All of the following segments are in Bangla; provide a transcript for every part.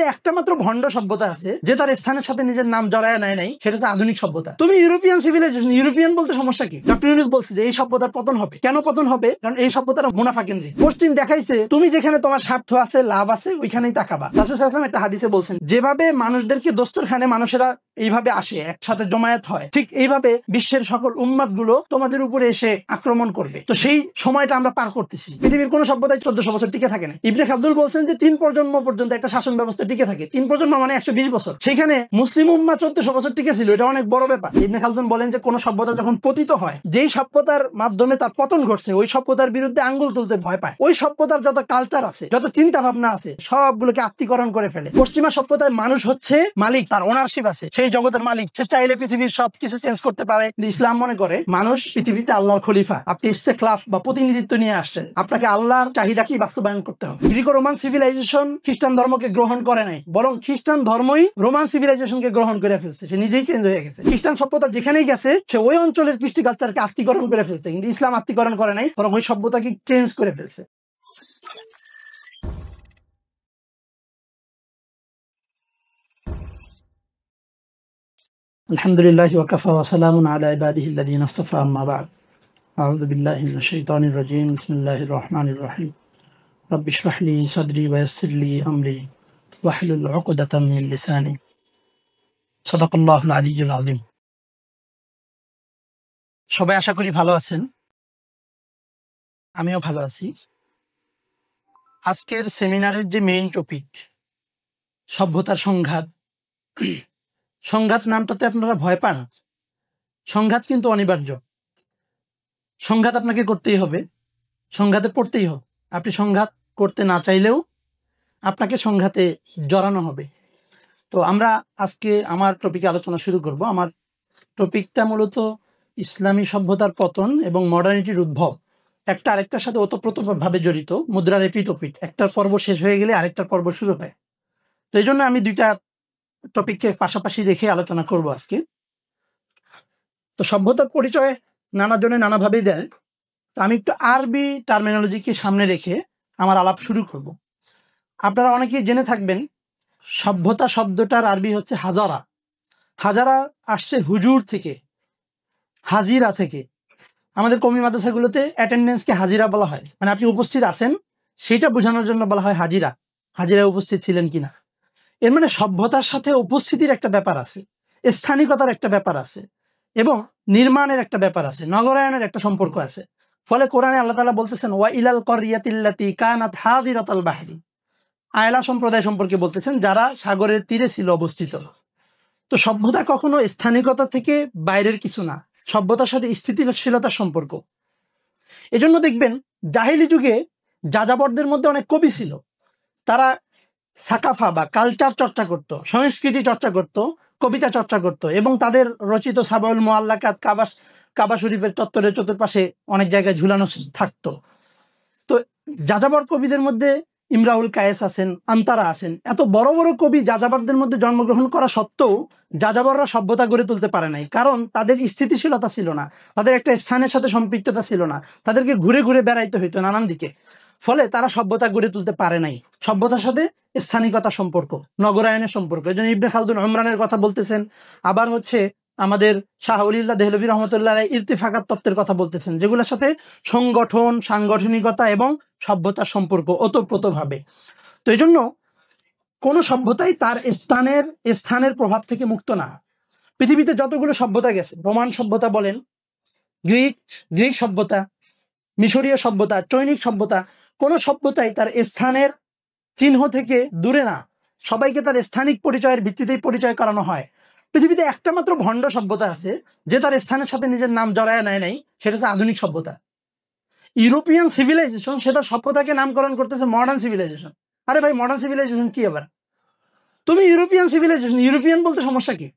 পৃথিবীতে একটা মাত্র ভণ্ড সভ্যতা আছে যে তার স্থানের সাথে নিজের নাম জড়ায় নেয় নাই, সেটা হচ্ছে আধুনিক সভ্যতা। তুমি ইউরোপিয়ান সিভিলাইজেশন, ইউরোপিয়ান বলতে সমস্যা কি? ডক্টর ইউনূস বলছে যে এই সভ্যতার পতন হবে। কেন পতন হবে? কারণ এই সভ্যতাটা মুনাফা কেন্দ্রিক। পশ্চিম দেখাইছে তুমি যেখানে তোমার স্বার্থ আছে, লাভ আছে, ওইখানেই তাকাবা। রাসূল সাল্লাল্লাহু আলাইহি ওয়াসাল্লাম একটা হাদিসে বলছেন, যেভাবে মানুষদেরকে দস্তরখানে মানুষেরা এইভাবে আসে, একসাথে জমায়েত হয়, ঠিক এইভাবে বিশ্বের সকল উম্মাত গুলো তোমাদের উপরে এসে আক্রমণ করবে। তো সেই সময়টা আমরা পার করতেছি। পৃথিবীর কোন সভ্যতায় 1400 বছর টিকে থাকে না। ইবনে খালদুন বলছেন যে 3 প্রজন্ম পর্যন্ত একটা শাসন ব্যবস্থা টিকে থাকে। 3 প্রজন্ম মানে 120 বছর। সেখানে মুসলিম উম্মাহ 1400 বছর টিকে ছিল, এটা অনেক বড় ব্যাপার। ইবনে খালদুন বলেন যে কোন সভ্যতা যখন পতিত হয়, যেই সভ্যতার মাধ্যমে তার পতন ঘটছে, ওই সভ্যতার বিরুদ্ধে আঙ্গুল তুলতে ভয় পায়। ওই সভ্যতার যত কালচার আছে, যত চিন্তা ভাবনা আছে, সবগুলোকে আত্মীকরণ করে ফেলে। পশ্চিমা সভ্যতায় মানুষ হচ্ছে মালিক, তার ওনারশিপ আছে, সেই জগতের মালিক। সে চাইলে পৃথিবীর সবকিছু চেঞ্জ করতে পারে। ইসলাম মনে করে মানুষ পৃথিবীতে আল্লাহর খলিফা। আপনি ইস্তেখলাফ বা প্রতিনিধিত্ব নিয়ে আসছেন, আপনাকে আল্লাহর চাহিদাকেই বাস্তবায়ন করতে হবে। গ্রিকো রোমান সিভিলাইজেশন খ্রিস্টান ধর্মকে গ্রহণ করে নাই, বরং খ্রিস্টান ধর্মই রোমান সিভিলাইজেশনকে গ্রহণ করে ফেলছে। সে নিজেই চেঞ্জ হয়ে গেছে। খ্রিস্টান সভ্যতা যেখানেই গেছে, সে ওই অঞ্চলের কৃষ্টি কালচারকে আত্মীকরণ করে ফেলছে। কিন্তু ইসলাম আত্মীকরণ করে নাই, বরং ওই সভ্যতাকে চেঞ্জ করে ফেলছে। আলহামদুলিল্লাহ ওয়া কাফা ওয়া সালামুন আলা ইবাদিহিল্লাযীনা ইসতাফা, আম্মা বা'দ। আউযু বিল্লাহি মিনাশ শাইতানির রাজীম। বিসমিল্লাহির রহমানির রহিম। রব্বি ইশরাহ লি সাদরি ওয়া ইয়াসসির লি আমরি ওয়াহলুল উকদাতাম মিন লিসানি। সাদাকাল্লাহুল আলিয়্যুল আযীম। সবাই আশা করি ভালো আছেন, আমিও ভালো আছি। আজকের সেমিনারের যে মেইন টপিক, সভ্যতার সংঘাত। সংঘাত নামটাতে আপনারা ভয় পান। সংঘাত কিন্তু অনিবার্য। সংঘাত আপনাকে করতেই হবে, সংঘাতে পড়তেই হবে। আপনি সংঘাত করতে না চাইলেও আপনাকে সংঘাতে জড়ানো হবে। তো আমরা আজকে আমার টপিকে আলোচনা শুরু করব। আমার টপিকটা মূলত ইসলামী সভ্যতার পতন এবং মডার্নিটির উদ্ভব। একটা আরেকটার সাথে ওতপ্রোতভাবে জড়িত, মুদ্রার এপিঠ ওপিঠ। একটার পর্ব শেষ হয়ে গেলে আরেকটার পর্ব শুরু হয়। তো এই জন্য আমি দুইটা টপিককে পাশাপাশি রেখে আলোচনা করব আজকে। তো সভ্যতার পরিচয় নানাজনে নানাভাবেই দেয়। তো আমি একটু আরবি টার্মিনোলজিকে সামনে রেখে আমার আলাপ শুরু করব। আপনারা অনেকেই জেনে থাকবেন সভ্যতা শব্দটার আরবি হচ্ছে হাজারা। হাজারা আসছে হুজুর থেকে, হাজিরা থেকে। আমাদের কওমি মাদ্রাসাগুলোতে অ্যাটেন্ডেন্সকে হাজিরা বলা হয়, মানে আপনি উপস্থিত আছেন সেটা বোঝানোর জন্য বলা হয় হাজিরা। হাজিরা উপস্থিত ছিলেন কিনা। এর মানে সভ্যতার সাথে উপস্থিতির একটা ব্যাপার আছে, স্থানিকতার একটা ব্যাপার আছে, এবং নির্মাণের একটা ব্যাপার আছে, নগরায়নের একটা সম্পর্ক আছে। ফলে কোরআনে আল্লাহ তাআলা বলতেছেন ওয়া ইলাল ক্বরিয়াতিল্লাতী কানাত হাযিরাতাল বাহরি। আয়লা সম্প্রদায় সম্পর্কে বলতেছেন যারা সাগরের তীরে ছিল অবস্থিত। তো সভ্যতা কখনো স্থানিকতা থেকে বাইরের কিছু না, সভ্যতার সাথে স্থিতিশীলতার সম্পর্ক। এজন্য দেখবেন জাহিলি যুগে যাযাবরদের মধ্যে অনেক কবি ছিল। তারা সাকাফা বা কালচার চর্চা করত, সংস্কৃতি চর্চা করত, কবিতা চর্চা করত, এবং তাদের রচিত সাবাউল মুআল্লাকাত কাবা শরীফের চত্বরের চতুর্পাশে অনেক জায়গায় ঝুলানো থাকতো। তো যাযাবর কবিদের মধ্যে ইমরাউল কায়েস আছেন, আন্তারা আছেন। এত বড় বড় কবি যাযাবরদের মধ্যে জন্মগ্রহণ করা সত্ত্বেও যাযাবররা সভ্যতা গড়ে তুলতে পারে নাই, কারণ তাদের স্থিতিশীলতা ছিল না, তাদের একটা স্থানের সাথে সম্পৃক্ততা ছিল না, তাদেরকে ঘুরে ঘুরে বেড়াইতে হইতো নানান দিকে। ফলে তারা সভ্যতা গড়ে তুলতে পারে নাই। সভ্যতার সাথে স্থানিকতা সম্পর্ক, নগরায়নের সম্পর্ক। এই জন্য ইবনে খালদুন উমরানের কথা বলতেছেন, আবার হচ্ছে আমাদের শাহ ওলিউল্লাহ দেহলভী রহমতুল্লাহ আলাইহি ইরতিফাকাত তত্ত্বের কথা বলতেছেন, যেগুলোর সাথে সংগঠন, সাংগঠনিকতা এবং সভ্যতার সম্পর্ক ওতপ্রোতভাবে। তো এই জন্য কোন সভ্যতাই তার স্থানের প্রভাব থেকে মুক্ত না। পৃথিবীতে যতগুলো সভ্যতা গেছে, রোমান সভ্যতা বলেন, গ্রিক সভ্যতা, মিশরীয় সভ্যতা, চৈনিক সভ্যতা, কোন সভ্যতাই তার স্থানের চিহ্ন থেকে দূরে না। সবাইকে তার স্থানিক পরিচয়ের ভিত্তিতেই পরিচয় করানো হয়। পৃথিবীতে একটা মাত্র ভণ্ড সভ্যতা আছে যে তার স্থানের সাথে নিজের নাম জড়ায় নেয় নাই, সেটা হচ্ছে আধুনিক সভ্যতা। ইউরোপিয়ান সিভিলাইজেশন সেটা সভ্যতাকে নামকরণ করতেছে মডার্ন সিভিলাইজেশন। আরে ভাই, মডার্ন সিভিলাইজেশন কি? আবার তুমি ইউরোপিয়ান সিভিলাইজেশন, ইউরোপিয়ান বলতে সমস্যা কি?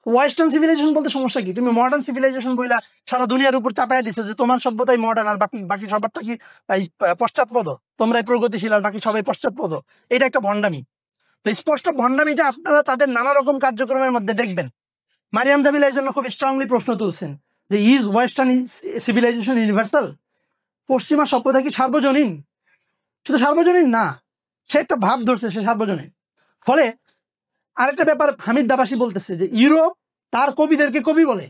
ওয়েস্টার্ন সিভিলাইজেশন বলতে সমস্যা কি? তুমি মডার্ন সিভিলাইজেশন বইলা সারা দুনিয়ার উপর চাপাইয়া দিছো যে তোমার সভ্যতাই মডার্ন, আর বাকি সবারটা কি পশ্চাৎপদ, তোমরাই প্রগতিশীল আর বাকি সবাই পশ্চাৎপদ। এটা একটা ভণ্ডামি। তো স্পষ্ট ভণ্ডামিটা আপনারা তাদের নানা রকম কার্যক্রমের মধ্যে দেখবেন। মারিয়াম জামিলা এই জন্য খুব স্ট্রংলি প্রশ্ন তুলছেন যে ইজ ওয়েস্টার্ন সিভিলাইজেশন ইউনিভার্সাল? পশ্চিমা সভ্যতা কি সার্বজনীন? শুধু সার্বজনীন না, সে একটা ভাব ধরছে সে সার্বজনীন। ফলে আরেকটা ব্যাপার হামিদ দাবাসী বলতেছে যে ইউরোপ তার কবিদেরকে কবি বলে,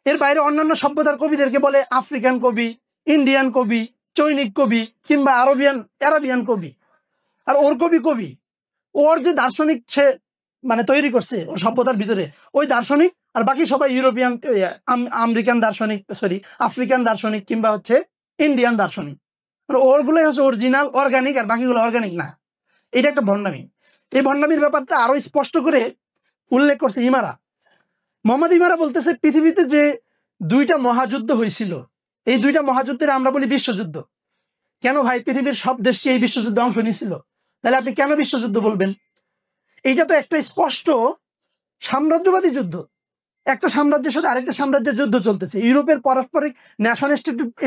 এর বাইরে অন্যান্য সভ্যতার কবিদেরকে বলে আফ্রিকান কবি, ইন্ডিয়ান কবি, চৈনিক কবি কিংবা আরবিয়ান কবি। আর ওর কবি ওর যে দার্শনিক সে মানে তৈরি করছে ওর সভ্যতার ভিতরে, ওই দার্শনিক আর বাকি সবাই ইউরোপিয়ান, আমেরিকান দার্শনিক, আফ্রিকান দার্শনিক কিংবা হচ্ছে ইন্ডিয়ান দার্শনিক। ওরগুলোই হচ্ছে অরিজিনাল অর্গানিক, আর বাকিগুলো অর্গানিক না। এটা একটা ভণ্ডামি। এই ভণ্ডামির ব্যাপারটা আরো স্পষ্ট করে উল্লেখ করছে মোহাম্মদ ইমারা বলতেছে পৃথিবীতে যে 2টা মহাযুদ্ধ হয়েছিল, এই 2টা মহাযুদ্ধের আমরা বলি বিশ্বযুদ্ধ। কেন ভাই, পৃথিবীর সব দেশকে এই বিশ্বযুদ্ধে অংশ নিয়েছিল, তাহলে আপনি কেন বিশ্বযুদ্ধ বলবেন? এইটা তো একটা স্পষ্ট সাম্রাজ্যবাদী যুদ্ধ। একটা সাম্রাজ্যের সাথে আরেকটা সাম্রাজ্যের যুদ্ধ চলতেছে, ইউরোপের পারস্পরিক ন্যাশন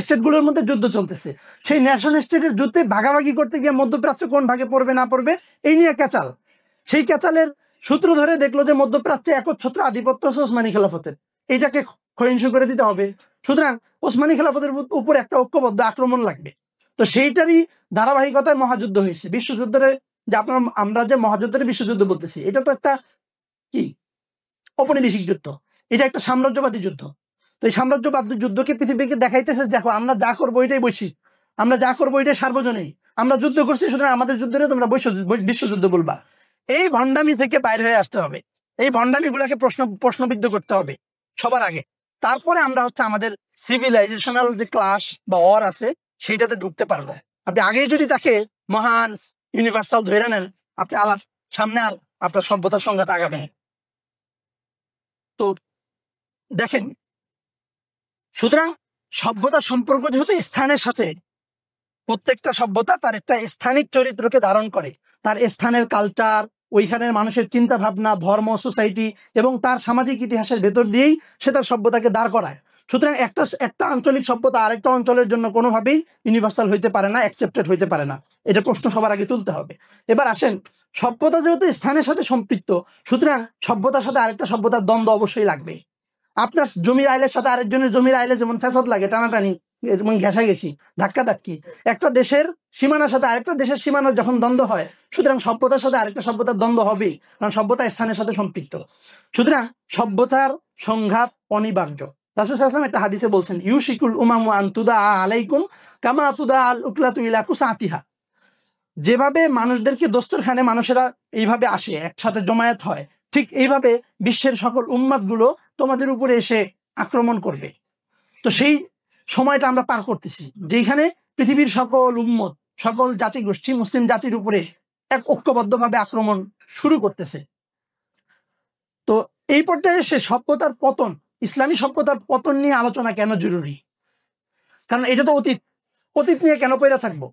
স্টেটগুলোর মধ্যে যুদ্ধ চলতেছে। সেই ন্যাশন স্টেটের যুদ্ধে ভাগাভাগি করতে গিয়ে মধ্যপ্রাচ্য কোন ভাগে পড়বে না পড়বে এই নিয়ে ক্যাচাল। সেই ক্যাচালের সূত্র ধরে দেখলো যে মধ্যপ্রাচ্যে একচ্ছত্র আধিপত্য হচ্ছে ওসমানী খেলাফতের, এইটাকে ক্ষয়িষ্ণু করে দিতে হবে। সুতরাং ওসমানী খেলাফতের উপর একটা ঐক্যবদ্ধ আক্রমণ লাগবে। তো সেইটারই ধারাবাহিকতায় মহাযুদ্ধ হয়েছে। বিশ্বযুদ্ধের যে আমরা যে মহাযুদ্ধের বিশ্বযুদ্ধ বলতেছি, এটা তো একটা কি ঔপনিবেশিক যুদ্ধ, এটা একটা সাম্রাজ্যবাদী যুদ্ধ। তো এই সাম্রাজ্যবাদী যুদ্ধকে পৃথিবীকে দেখাইতেছে, দেখো আমরা যা করবো এটাই বৈশ্বিক, আমরা যা করবো এটাই সার্বজনীন, আমরা যুদ্ধ করছি, সুতরাং আমাদের যুদ্ধে তোমরা বিশ্বযুদ্ধ বলবা। এই ভণ্ডামি থেকে বাইরে হয়ে আসতে হবে, এই ভণ্ডামি গুলাকে প্রশ্নবিদ্ধ করতে হবে সবার আগে। তারপরে আমরা হচ্ছে আমাদের সিভিলাইজেশনাল যে ক্লাস বা অর আছে সেইটাতে ঢুকতে পারবো। আপনি আগেই যদি তাকে মহান ইউনিভার্সাল ধরে নেন, আপনি সামনে আর আপনার সভ্যতার সংঘাত আগাবেন। তো দেখেন, সুতরাং সভ্যতা সম্পর্ক যেহেতু স্থানের সাথে, প্রত্যেকটা সভ্যতা তার একটা স্থানিক চরিত্রকে ধারণ করে, তার স্থানের কালচার, ওইখানের মানুষের চিন্তা ভাবনা, ধর্ম, সোসাইটি এবং তার সামাজিক ইতিহাসের ভেতর দিয়েই সে তার সভ্যতাকে দাঁড় করায়। সুতরাং একটা আঞ্চলিক সভ্যতা আরেকটা অঞ্চলের জন্য কোনোভাবেই ইউনিভার্সাল হইতে পারে না, অ্যাকসেপ্টেড হইতে পারে না। এটা প্রশ্ন সবার আগে তুলতে হবে। এবার আসেন, সভ্যতা যেহেতু স্থানের সাথে সম্পৃক্ত, সুতরাং সভ্যতার সাথে আরেকটা সভ্যতার দ্বন্দ্ব অবশ্যই লাগবে। আপনার জমির আইলের সাথে আরেকজনের জমির আইলে যেমন ফ্যাসাদ লাগে, টানাটানি, যেমন ঘেঁষাঘেঁষি, ধাক্কাধাক্কি, একটা দেশের সীমানার সাথে আরেকটা দেশের সীমানার যখন দ্বন্দ্ব হয়, সুতরাং সভ্যতার সাথে আরেকটা সভ্যতার দ্বন্দ্ব হবেই, কারণ সভ্যতা স্থানের সাথে সম্পৃক্ত। সুতরাং সভ্যতার সংঘাত অনিবার্য। রাসূল সাল্লাল্লাহু আলাইহি ওয়াসাল্লাম একটা হাদিসে বলছেন, ইউশিকুল উমামু আন তুদা আলাইকুম কামা তুদা আল উকলাতু ইলা কুসাতিহা। যেভাবে মানুষদেরকে দস্তরখানে মানুষেরা এইভাবে আসে, একসাথে জমায়েত হয়, ঠিক এইভাবে বিশ্বের সকল উম্মাত গুলো তোমাদের উপরে এসে আক্রমণ করবে। তো সেই সময়টা আমরা পার করতেছি, যেখানে পৃথিবীর সকল উম্মত, সকল জাতিগোষ্ঠী মুসলিম জাতির উপরে এক ঐক্যবদ্ধভাবে আক্রমণ শুরু করতেছে। তো এই পর্যায়ে এসে সভ্যতার পতন, ইসলামী সভ্যতার পতন নিয়ে আলোচনা কেন জরুরি? কারণ এটা তো অতীত নিয়ে কেন পয়রা থাকবো?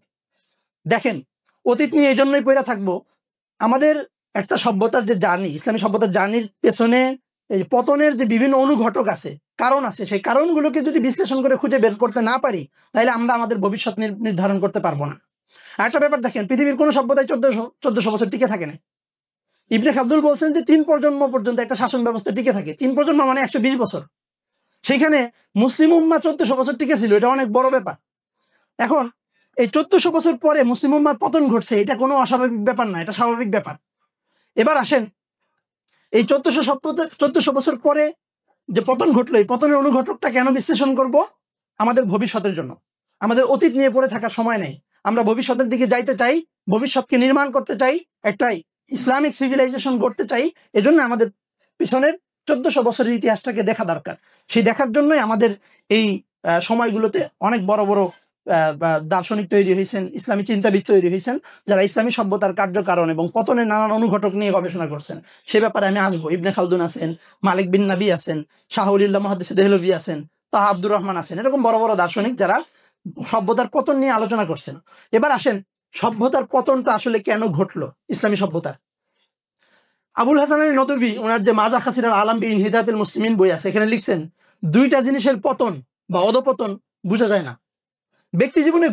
দেখেন, অতীত নিয়ে এই জন্যই পয়রা থাকবো, আমাদের একটা সভ্যতার যে জার্নি, ইসলামী সভ্যতার জার্নির পেছনে এই পতনের যে বিভিন্ন অনুঘটক আছে, কারণ আছে, সেই কারণগুলোকে যদি বিশ্লেষণ করে খুঁজে বের করতে না পারি, তাহলে আমরা আমাদের ভবিষ্যৎ নির্ধারণ করতে পারবো না। আর একটা ব্যাপার দেখেন, পৃথিবীর কোনো সভ্যতায় 1400 বছর টিকে থাকে না। ইবনে খালদুন বলছেন যে 3 প্রজন্ম পর্যন্ত একটা শাসন ব্যবস্থা টিকে থাকে। 3 প্রজন্ম মানে 120 বছর। সেখানে মুসলিম উম্মাহ 1400 বছর টিকে ছিল, এটা অনেক বড় ব্যাপার। এখন এই 1400 বছর পরে মুসলিম উম্মাহর পতন ঘটছে, এটা কোনো অস্বাভাবিক ব্যাপার না, এটা স্বাভাবিক ব্যাপার। এবার আসেন, এই 1400 বছর পরে যে পতন ঘটলো, এই পতনের অনুঘটকটা কেন বিশ্লেষণ করব? আমাদের ভবিষ্যতের জন্য। আমাদের অতীত নিয়ে পড়ে থাকার সময় নেই, আমরা ভবিষ্যতের দিকে যাইতে চাই, ভবিষ্যৎকে নির্মাণ করতে চাই, একটাই ইসলামিক সিভিলাইজেশন গড়তে চাই। এজন্য আমাদের পিছনের 1400 বছরের ইতিহাসটাকে দেখা দরকার। সেই দেখার জন্যই আমাদের এই সময়গুলোতে অনেক বড় বড় দার্শনিক তৈরি হয়েছেন, ইসলামী চিন্তাবিদ তৈরি হয়েছেন, যারা ইসলামী সভ্যতার কার্যকারণ এবং পতনের নানান অনুঘটক নিয়ে গবেষণা করছেন। সে ব্যাপারে আমি আসবো। ইবনে খালদুন আছেন, মালিক বিন নাবি আছেন, শাহুলিল্লাহ মুহাদ্দিস দেহলভি আছেন, তাহা আব্দুর রহমান আছেন, এরকম বড় বড় দার্শনিক যারা সভ্যতার পতন নিয়ে আলোচনা করছেন। এবার আসেন, সভ্যতার পতনটা আসলে কেন ঘটলো ইসলামী সভ্যতার? আবুল হাসান আলী নদভী ওনার যে মাজা খাসিরাল আলাম বি হিদায়াতুল মুসলিমিন বই আছে, এখানে লিখছেন 2টা জিনিসের পতন বা অধপতন বোঝা যায় না। ব্যক্তি জীবনে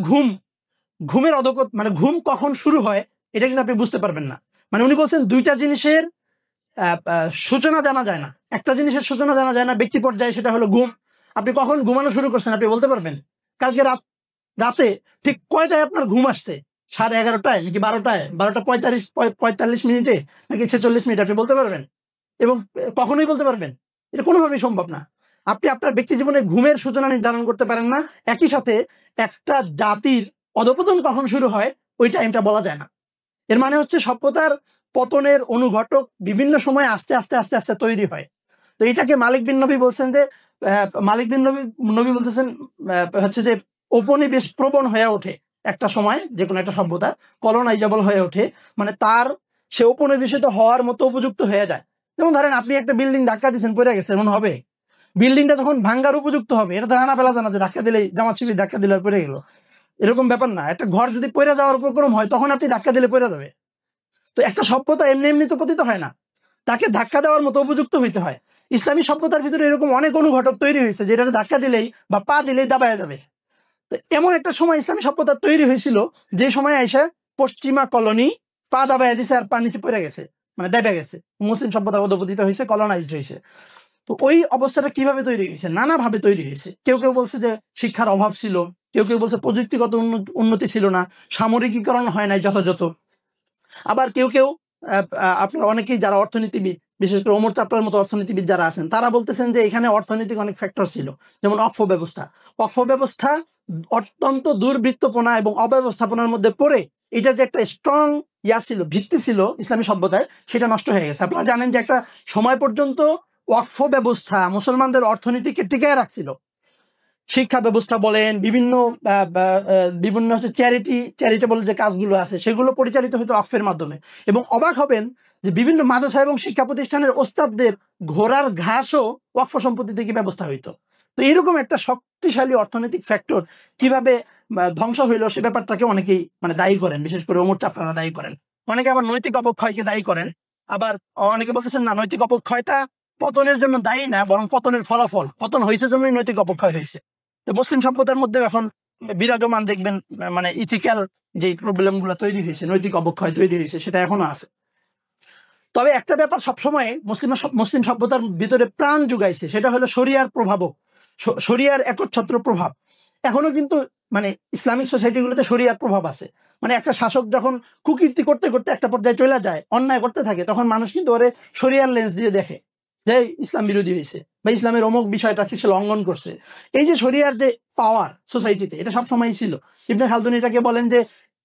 ঘুমের অধপতন, মানে ঘুম কখন শুরু হয় এটা কিন্তু আপনি বুঝতে পারবেন না। মানে উনি বলছেন 2টা জিনিসের সূচনা জানা যায় না। একটা জিনিসের সূচনা জানা যায় না ব্যক্তি পর্যায়ে, সেটা হলো ঘুম। আপনি কখন ঘুমানো শুরু করছেন আপনি বলতে পারবেন? কালকে রাতে ঠিক কয়টায় আপনার ঘুম আসছে 11:30 নাকি 12টায়, 12:45 নাকি 46 মিনিট, আপনি বলতে পারবেন? এবং কখনোই বলতে পারবেন? এটা কোনোভাবেই সম্ভব না। আপনি আপনার ব্যক্তি জীবনে ঘুমের সূচনা নির্ধারণ করতে পারেন না। একই সাথে একটা জাতির অধঃপতন কখন শুরু হয় ওই টাইমটা বলা যায় না। এর মানে হচ্ছে সভ্যতার পতনের অনুঘটক বিভিন্ন সময় আস্তে আস্তে আস্তে আস্তে তৈরি হয়। তো এটাকে মালিক বিন নবী বলছেন যে মালিক বিন নবী বলতেছেন হচ্ছে যে উপনিবেশ প্রবণ হয়ে ওঠে একটা সময়, যে কোনো একটা সভ্যতা কলোনাইজেবল হয়ে ওঠে, মানে তার সে উপনিবেশিত হওয়ার মতো উপযুক্ত হয়ে যায়। যেমন ধরেন আপনি একটা বিল্ডিং ধাক্কা দিচ্ছেন, পড়ে গেছে, এমন হবে? বিল্ডিংটা যখন ভাঙ্গার উপযুক্ত হবে, এটা তো রানা পেলা জানা যে ধাক্কা দিলেই জামাত শিবির ধাক্কা দিলে আর পড়ে গেল, এরকম ব্যাপার না। একটা ঘর যদি পড়ে যাওয়ার উপক্রম হয় তখন আপনি ধাক্কা দিলে পড়ে যাবে। তো একটা সভ্যতা এমনি এমনি তো পতিত হয় না, তাকে ধাক্কা দেওয়ার মতো উপযুক্ত হইতে হয়। ইসলামী সভ্যতার ভিতরে এরকম অনেক অনুঘটক তৈরি হয়েছে যেটা ধাক্কা দিলেই বা পা দিলেই দাবায়া যাবে। তো এমন একটা সময় ইসলামী সভ্যতা তৈরি হয়েছিল যে সময় আইসা পশ্চিমা কলোনি পা দাবায়া দিছে আর পা নিচে পড়ে গেছে, মানে ডেবে গেছে, মুসলিম সভ্যতা অধপতিত হয়েছে, কলোনাইজড হয়েছে। তো ওই অবস্থাটা কিভাবে তৈরি হয়েছে? নানাভাবে তৈরি হয়েছে। কেউ কেউ বলছে যে শিক্ষার অভাব ছিল, কেউ কেউ বলছে প্রযুক্তিগত উন্নতি ছিল না, সামরিকীকরণ হয় নাই যথাযথ। আবার কেউ কেউ আপনার অনেকেই যারা অর্থনীতিবিদ, বিশেষ করে ওমর চাপড়ার মতো অর্থনীতিবিদ যারা আছেন, তারা বলতেছেন যে এখানে অর্থনৈতিক অনেক ফ্যাক্টর ছিল, যেমন অক্ষ ব্যবস্থা। অক্ষ ব্যবস্থা অত্যন্ত দুর্বৃত্তপনা এবং অব্যবস্থাপনার মধ্যে পড়ে এটার যে একটা স্ট্রং ছিল, ভিত্তি ছিল ইসলামী সভ্যতায়, সেটা নষ্ট হয়ে গেছে। আপনারা জানেন যে একটা সময় পর্যন্ত ওয়াকফ ব্যবস্থা মুসলমানদের অর্থনীতিকে টিকায় রাখছিল। শিক্ষা ব্যবস্থা বলেন, বিভিন্ন বিভিন্ন হচ্ছে চ্যারিটেবল যে কাজগুলো আছে সেগুলো পরিচালিত হতো ওয়াকফের মাধ্যমে। এবং অবাক হবেন যে বিভিন্ন মাদ্রাসা এবং শিক্ষা প্রতিষ্ঠানের ওস্তাদদের ঘোড়ার ঘাসও ওয়াকফ সম্পত্তি থেকে ব্যবস্থা হইতো। তো এরকম একটা শক্তিশালী অর্থনৈতিক ফ্যাক্টর কিভাবে ধ্বংস হইলো সে ব্যাপারটাকে অনেকেই মানে দায়ী করেন, বিশেষ করে ওমর চাপড়ারা দায়ী করেন। অনেকে আবার নৈতিক অবক্ষয়কে দায়ী করেন। আবার অনেকে বলতেছেন না, নৈতিক অবক্ষয়টা পতনের জন্য দায়ী না, বরং পতনের ফলাফল, পতন হয়েছে জন্যই নৈতিক অবক্ষয় হয়েছে। তো মুসলিম সভ্যতার মধ্যে এখন বিরাজমান দেখবেন মানে ইথিক্যাল যে প্রবলেম গুলো তৈরি হয়েছে, নৈতিক অবক্ষয় তৈরি হয়েছে, সেটা এখনো আছে। তবে একটা ব্যাপার সবসময় মুসলিম সভ্যতার ভিতরে প্রাণ জুগাইছে, সেটা হলো শরিয়ার প্রভাবক, শরিয়ার একচ্ছত্র প্রভাব। এখনো কিন্তু মানে ইসলামিক সোসাইটিগুলোতে শরিয়ার প্রভাব আছে। মানে একটা শাসক যখন কুকীর্তি করতে করতে একটা পর্যায়ে চলে যায়, অন্যায় করতে থাকে, তখন মানুষ কিন্তু ওরে শরিয়ার লেন্স দিয়ে দেখে যে ইসলাম বিরোধী হয়েছে বা ইসলামের অমুক বিষয়টাকে সে লঙ্ঘন করছে। এই যে শরিয়ার যে পাওয়ার সোসাইটিতে, এটা সবসময় ছিল। ইবনে খালদুন এটাকে বলেন যে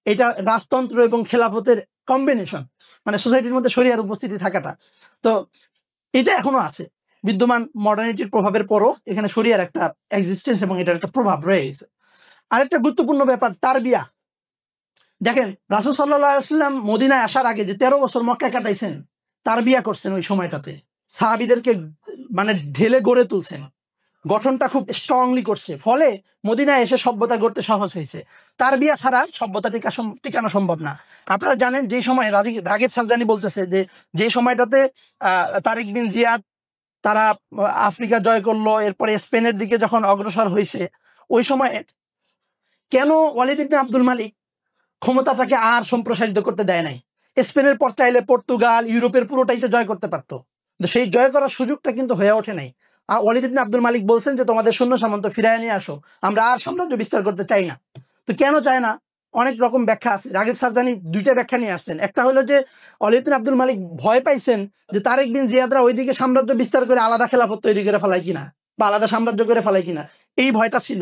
এটা রাজতন্ত্র এবং খেলাফতের কম্বিনেশন, মানে সোসাইটির মধ্যে শরিয়ার উপস্থিতি থাকাটা। তো এটা এখনো আছে বিদ্যমান, মডার্নিটির প্রভাবের পরও এখানে শরিয়ার একটা এক্সিস্টেন্স এবং এটার একটা প্রভাব রয়ে গেছে। আরেকটা গুরুত্বপূর্ণ ব্যাপার তারবিয়া। দেখেন রাসূল সাল্লাল্লাহু আলাইহি ওয়াসাল্লাম মদিনায় আসার আগে যে 13 বছর মক্কায় কাটাইছেন, তারবিয়া করছেন ওই সময়টাতে, সাহাবীদেরকে মানে ঢেলে গড়ে তুলছেন, গঠনটা খুব স্ট্রংলি করছে, ফলে মদিনায় এসে সভ্যতা গড়তে সহজ হয়েছে। তারবিয়া ছাড়া সভ্যতা টিকানো সম্ভব না। আপনারা জানেন যে সময় রাগিব সালজানি বলতেছে যে সময়টাতে তারিক বিন জিয়াদ তারা আফ্রিকা জয় করলো, এরপরে স্পেনের দিকে যখন অগ্রসর হয়েছে, ওই সময় কেন ওয়ালিদ ইবনে আব্দুল মালিক ক্ষমতাটাকে আর সম্প্রসারিত করতে দেয় নাই? স্পেনের পর চাইলে পর্তুগাল, ইউরোপের পুরোটাই তো জয় করতে পারতো, সেই জয় করার সুযোগটা কিন্তু হয়ে ওঠে নাই। আর ওয়ালিদ ইবনে আব্দুল মালিক বলছেন যে তোমাদের সৈন্য সামন্ত ফিরায় নিয়ে আসো, আমরা আর সাম্রাজ্য বিস্তার করতে চাই না। তো কেন চায় না? অনেক রকম ব্যাখ্যা আছে। রাগিব সারজানি দুইটা ব্যাখ্যা নিয়ে আসছেন। একটা হলো যে ওয়ালিদ বিন আব্দুল মালিক ভয় পাইছেন যে তারেক বিন জিয়াদরা ওইদিকে সাম্রাজ্য বিস্তার করে আলাদা খেলাফত তৈরি করে ফেলায় কিনা বা আলাদা সাম্রাজ্য করে ফেলায় কিনা, এই ভয়টা ছিল।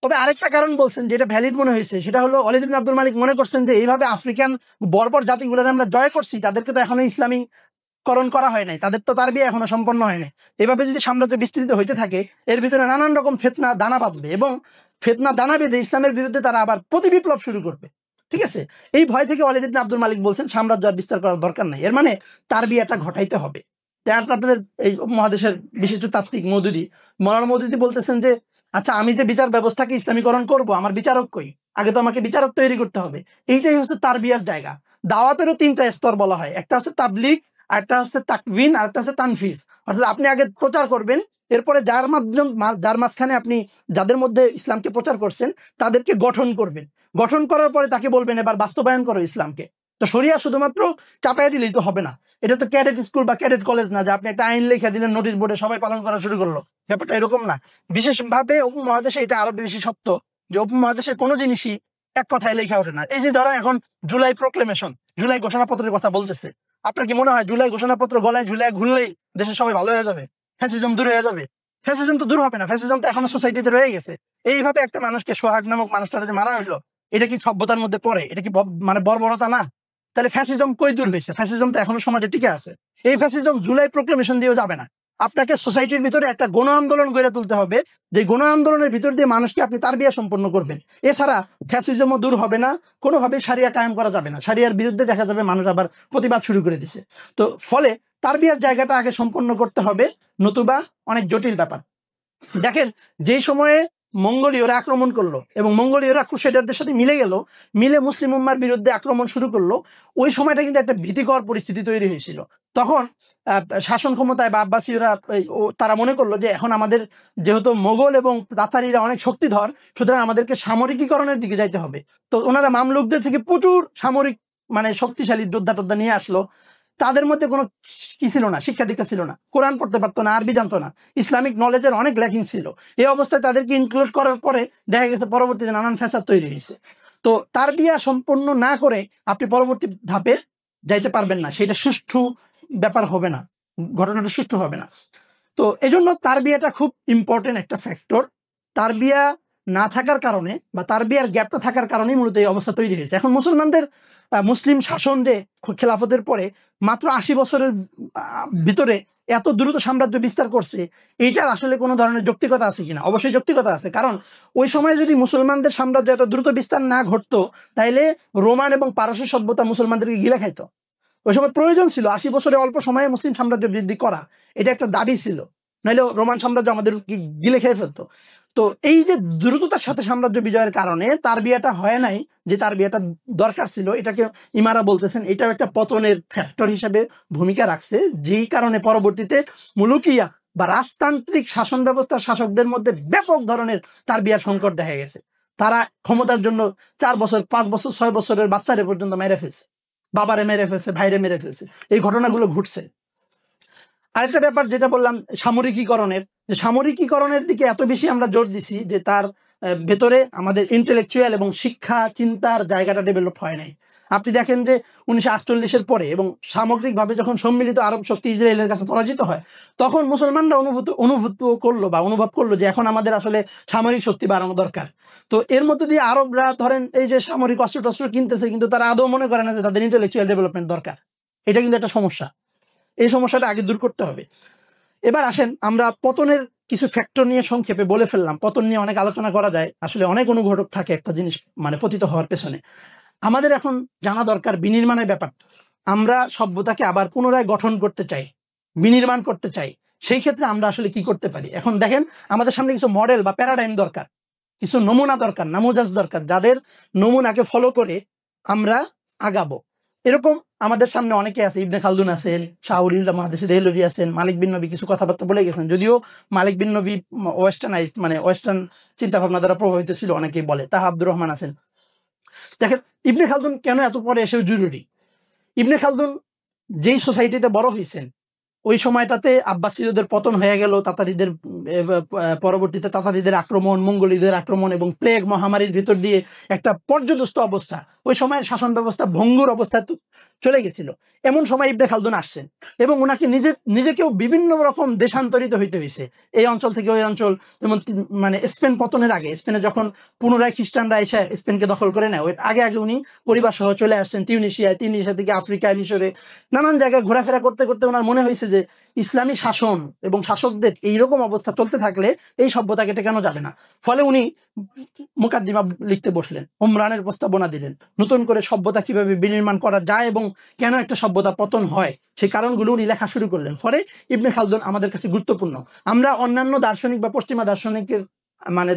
তবে আরেকটা কারণ বলছেন যেটা ভ্যালিড মনে হয়েছে, সেটা হলো ওয়ালিদ বিন আব্দুল মালিক মনে করছেন যে এইভাবে আফ্রিকান বর্বর জাতিগুলোর আমরা জয় করছি, তাদেরকে তো এখনো ইসলামীকরণ করা হয় নাই, তাদের তো তারবিয়া এখনো সম্পন্ন হয় নাই। এভাবে যদি সাম্রাজ্য বিস্তৃত হইতে থাকে, এর ভিতরে নানান রকম ফিতনা দানা বাঁধবে এবং ফিতনা দানা বেঁধে ইসলামের বিরুদ্ধে তারা আবার প্রতিবিপ্লব শুরু করবে। ঠিক আছে, এই ভয় থেকে ওয়ালিদ ইবনে আব্দুল মালিক বলছেন সাম্রাজ্য আর বিস্তার করার দরকার নাই, এর মানে তারবিয়াটা ঘটাইতে হবে। আপনাদের এই উপমহাদেশের বিশিষ্ট তাত্ত্বিক মৌলানা মওদুদি বলতেছেন যে আচ্ছা, আমি যে বিচার ব্যবস্থাকে ইসলামীকরণ করব, আমার বিচারক কই? আগে তো আমাকে বিচারক তৈরি করতে হবে। এইটাই হচ্ছে তারবিয়ার জায়গা। দাওয়াতেরও 3টা স্তর বলা হয়, একটা হচ্ছে তাবলিগ, আরেকটা হচ্ছে তাকভিন, আরেকটা হচ্ছে তানফিজ। অর্থাৎ আপনি আগে প্রচার করবেন, এরপরে যার মাঝখানে আপনি যাদের মধ্যে ইসলামকে প্রচার করছেন তাদেরকে গঠন করবেন, গঠন করার পরে তাকে বলবেন এবার বাস্তবায়ন করো ইসলামকে। তো শরিয়া শুধুমাত্র চাপাই দিলেই তো হবে না। এটা তো ক্যাডেট স্কুল বা ক্যাডেট কলেজ না যে আপনি একটা আইন লিখে দিলেন নোটিশ বোর্ডে, সবাই পালন করা শুরু করলো। ব্যাপারটা এরকম না। বিশেষভাবে উপমহাদেশে এটা আরো বেশি সত্য যে উপমহাদেশের কোনো জিনিসই এক কথায় লেখা ওঠে না। এই যে ধরো এখন জুলাই প্রোক্লেমেশন, জুলাই ঘোষণাপত্রের কথা বলতেছে, আপনার কি মনে হয় জুলাই ঘোষণাপত্র গলায় ঝুলায় ঘুরলেই দেশের সবাই ভালো হয়ে যাবে, ফ্যাসিজম দূর হয়ে যাবে? ফ্যাসিজম তো দূর হবে না, ফ্যাসিজম তো এখনো সোসাইটিতে রয়ে গেছে। এইভাবে একটা মানুষকে, সোহাগ নামক মানুষটা যে মারা হইলো, এটা কি সভ্যতার মধ্যে পড়ে? এটা কি মানে বর্বরতা না? তাহলে ফ্যাসিজম কই দূর হয়েছে? ফ্যাসিজম তো এখনো সমাজে টিকে আছে। এই ফ্যাসিজম জুলাই প্রোক্লেমেশন দিয়েও যাবে না। আপনাকে সোসাইটির ভিতরে একটা গণ আন্দোলন গড়ে তুলতে হবে, যে গণ আন্দোলনের ভিতর দিয়ে মানুষকে আপনি তারবিয়া সম্পন্ন করবেন। এছাড়া ফ্যাসিজমও দূর হবে না, কোনোভাবে সারিয়া কায়েম করা যাবে না। সারিয়ার বিরুদ্ধে দেখা যাবে মানুষ আবার প্রতিবাদ শুরু করে দিছে। তো ফলে তারবিয়ার জায়গাটা আগে সম্পন্ন করতে হবে, নতুবা অনেক জটিল ব্যাপার। দেখেন, যেই সময়ে মঙ্গোলীয়রা আক্রমণ করলো এবং মঙ্গোলীয়রা ক্রুসেডারদের সাথে মিলে মুসলিম উম্মার বিরুদ্ধে আক্রমণ শুরু করলো, ওই সময়টা কিন্তু একটা ভীতিকর পরিস্থিতি তৈরি হয়েছিল। তখন শাসন ক্ষমতায় বা আব্বাসীয়রা তারা মনে করলো যে এখন আমাদের যেহেতু মোগল এবং তাতারিরা অনেক শক্তিধর, সুতরাং আমাদেরকে সামরিকীকরণের দিকে যাইতে হবে। তো ওনারা মামলুকদের থেকে প্রচুর সামরিক মানে শক্তিশালী যোদ্ধা টোদ্ধা নিয়ে আসলো। তাদের মধ্যে কোনো কি ছিল না, শিক্ষা দীক্ষা ছিল না, কোরআন পড়তে পারতো না, আরবি জানতো না, ইসলামিক নলেজের অনেক ল্যাকিং ছিল। এই অবস্থায় তাদেরকে ইনক্লুড করার পরে দেখা গেছে পরবর্তীতে নানান ফ্যাসাদ তৈরি হয়েছে। তো তার বিয়া সম্পূর্ণ না করে আপনি পরবর্তী ধাপে যাইতে পারবেন না, সেটা সুষ্ঠু ব্যাপার হবে না, ঘটনাটা সুষ্ঠু হবে না। তো এই জন্য তার বিয়াটা খুব ইম্পর্টেন্ট একটা ফ্যাক্টর। তার বিয়া না থাকার কারণে বা তার বিয়ার গ্যাপটা থাকার কারণেই মূলত এই অবস্থা তৈরি হয়েছে। এখন মুসলমানদের মুসলিম শাসন যে খেলাফতের পরে মাত্র 80 বছরের ভিতরে এত দ্রুত সাম্রাজ্য বিস্তার করছে, এইটার আসলে কোনো ধরনের যৌক্তিকতা আছে কিনা? অবশ্যই যৌক্তিকতা আছে, কারণ ওই সময় যদি মুসলমানদের সাম্রাজ্য এত দ্রুত বিস্তার না ঘটতো, তাইলে রোমান এবং পারস্য সভ্যতা মুসলমানদেরকে গিলে খাইতো। ওই সময় প্রয়োজন ছিল 80 বছরে অল্প সময়ে মুসলিম সাম্রাজ্য বৃদ্ধি করা, এটা একটা দাবি ছিল, নাইলে রোমান সাম্রাজ্য আমাদের গিলে খেয়ে ফেলতো। তো এই যে দ্রুততার সাথে সাম্রাজ্য বিজয়ের কারণে তার বিয়াটা হয় নাই, যে তার বিয়াটা দরকার ছিল, এটাকে ইমারা বলতেছেন এটাও একটা পতনের ফ্যাক্টর হিসেবে ভূমিকা রাখছে, যেই কারণে পরবর্তীতে মুলুকিয়া বা রাজতান্ত্রিক শাসন ব্যবস্থার শাসকদের মধ্যে ব্যাপক ধরনের তার বিয়ার সংকট দেখা গেছে। তারা ক্ষমতার জন্য 4 বছর 5 বছর 6 বছরের বাচ্চারে পর্যন্ত মেরে ফেলছে, বাবারে মেরে ফেলছে, ভাইরে মেরে ফেলছে, এই ঘটনাগুলো ঘটছে। আরেকটা ব্যাপার যেটা বললাম সামরিকীকরণের, যে সামরিকীকরণের দিকে এত বেশি আমরা জোর দিছি যে তার ভেতরে আমাদের ইন্টেলেকচুয়াল এবং শিক্ষা চিন্তার জায়গাটা ডেভেলপ হয় নাই। আপনি দেখেন যে 1948-এর পরে এবং সামগ্রিকভাবে যখন সম্মিলিত আরব শক্তি ইসরায়েলের কাছে পরাজিত হয়, তখন মুসলমানরা অনুভব করলো যে এখন আমাদের আসলে সামরিক শক্তি বাড়ানো দরকার। তো এর মধ্যে দিয়ে আরবরা ধরেন এই যে সামরিক অস্ত্র টস্ত্র কিনতেছে, কিন্তু তারা আদৌ মনে করে না যে তাদের ইন্টেলেকচুয়াল ডেভেলপমেন্ট দরকার। এটা কিন্তু একটা সমস্যা, এই সমস্যাটা আগে দূর করতে হবে। এবার আসেন, আমরা পতনের কিছু ফ্যাক্টর নিয়ে সংক্ষেপে বলে ফেললাম। পতন নিয়ে অনেক আলোচনা করা যায়, আসলে অনেক অনুঘটক থাকে একটা জিনিস মানে পতিত হওয়ার পেছনে। আমাদের এখন জানা দরকার বিনির্মাণের ব্যাপারটা। আমরা সভ্যতাকে আবার পুনরায় গঠন করতে চাই, বিনির্মাণ করতে চাই, সেই ক্ষেত্রে আমরা আসলে কি করতে পারি? এখন দেখেন, আমাদের সামনে কিছু মডেল বা প্যারাডাইম দরকার, কিছু নমুনা দরকার, নামুজাজ দরকার, যাদের নমুনাকে ফলো করে আমরা আগাবো। এরকম আমাদের সামনে অনেকে আছে, ইবনে খালদুন আছেন, শাহউলিল্লাহ মুহাদ্দিস দেহলভী আছেন, মালিক বিন নবী কিছু কথাবার্তা বলে গেছেন, যদিও মালিক বিন নবী ওয়েস্টার্নাইজড মানে ওয়েস্টার্ন চিন্তা ভাবনা দ্বারা প্রভাবিত ছিল অনেকেই বলে। তাহা আব্দুর রহমান আছেন। দেখেন, ইবনে খালদুন কেন এত পরে এসেও জরুরি? ইবনে খালদুন যেই সোসাইটিতে বড় হয়েছেন, ওই সময়টাতে আব্বাসীয়দের পতন হয়ে গেল, তাতারিদের পরবর্তীতে তাতারিদের আক্রমণ, মঙ্গোলীয়দের আক্রমণ এবং প্লেগ মহামারীর ভিতর দিয়ে একটা পর্যদস্ত অবস্থা, ওই সময়ের শাসন ব্যবস্থা ভঙ্গুর অবস্থায় চলে গেছিল। এমন সময় ইবনে খালদুন আসছেন এবং ওনাকে নিজেকেও বিভিন্ন রকম দেশান্তরিত হইতে হয়েছে, এই অঞ্চল থেকে ওই অঞ্চল। যেমন মানে স্পেন পতনের আগে, স্পেনে যখন পুনরায় খ্রিস্টানরা এসে স্পেনকে দখল করে নেয়, ওই আগে উনি পরিবার সহ চলে আসছেন তিউনিশিয়া থেকে আফ্রিকায়, মিশরে, নানান জায়গায় ঘোরাফেরা করতে করতে ওনার মনে হয়েছে যে ইসলামী শাসন এবং শাসকদের এইরকম অবস্থা চলতে থাকলে এই সভ্যতাকে টেকানো যাবে না। ফলে উনি মুকাদ্দিমা লিখতে বসলেন, উমরানের প্রস্তাবনা দিলেন, নতুন করে সভ্যতা কিভাবে বিনির্মাণ করা যায় এবং কেন একটা সভ্যতা পতন হয় সেই কারণগুলো উনি লেখা শুরু করলেন। ফলে ইবনে খালদুন আমাদের কাছে গুরুত্বপূর্ণ। আমরা অন্যান্য দার্শনিক বা পশ্চিমা দার্শনিকের মানে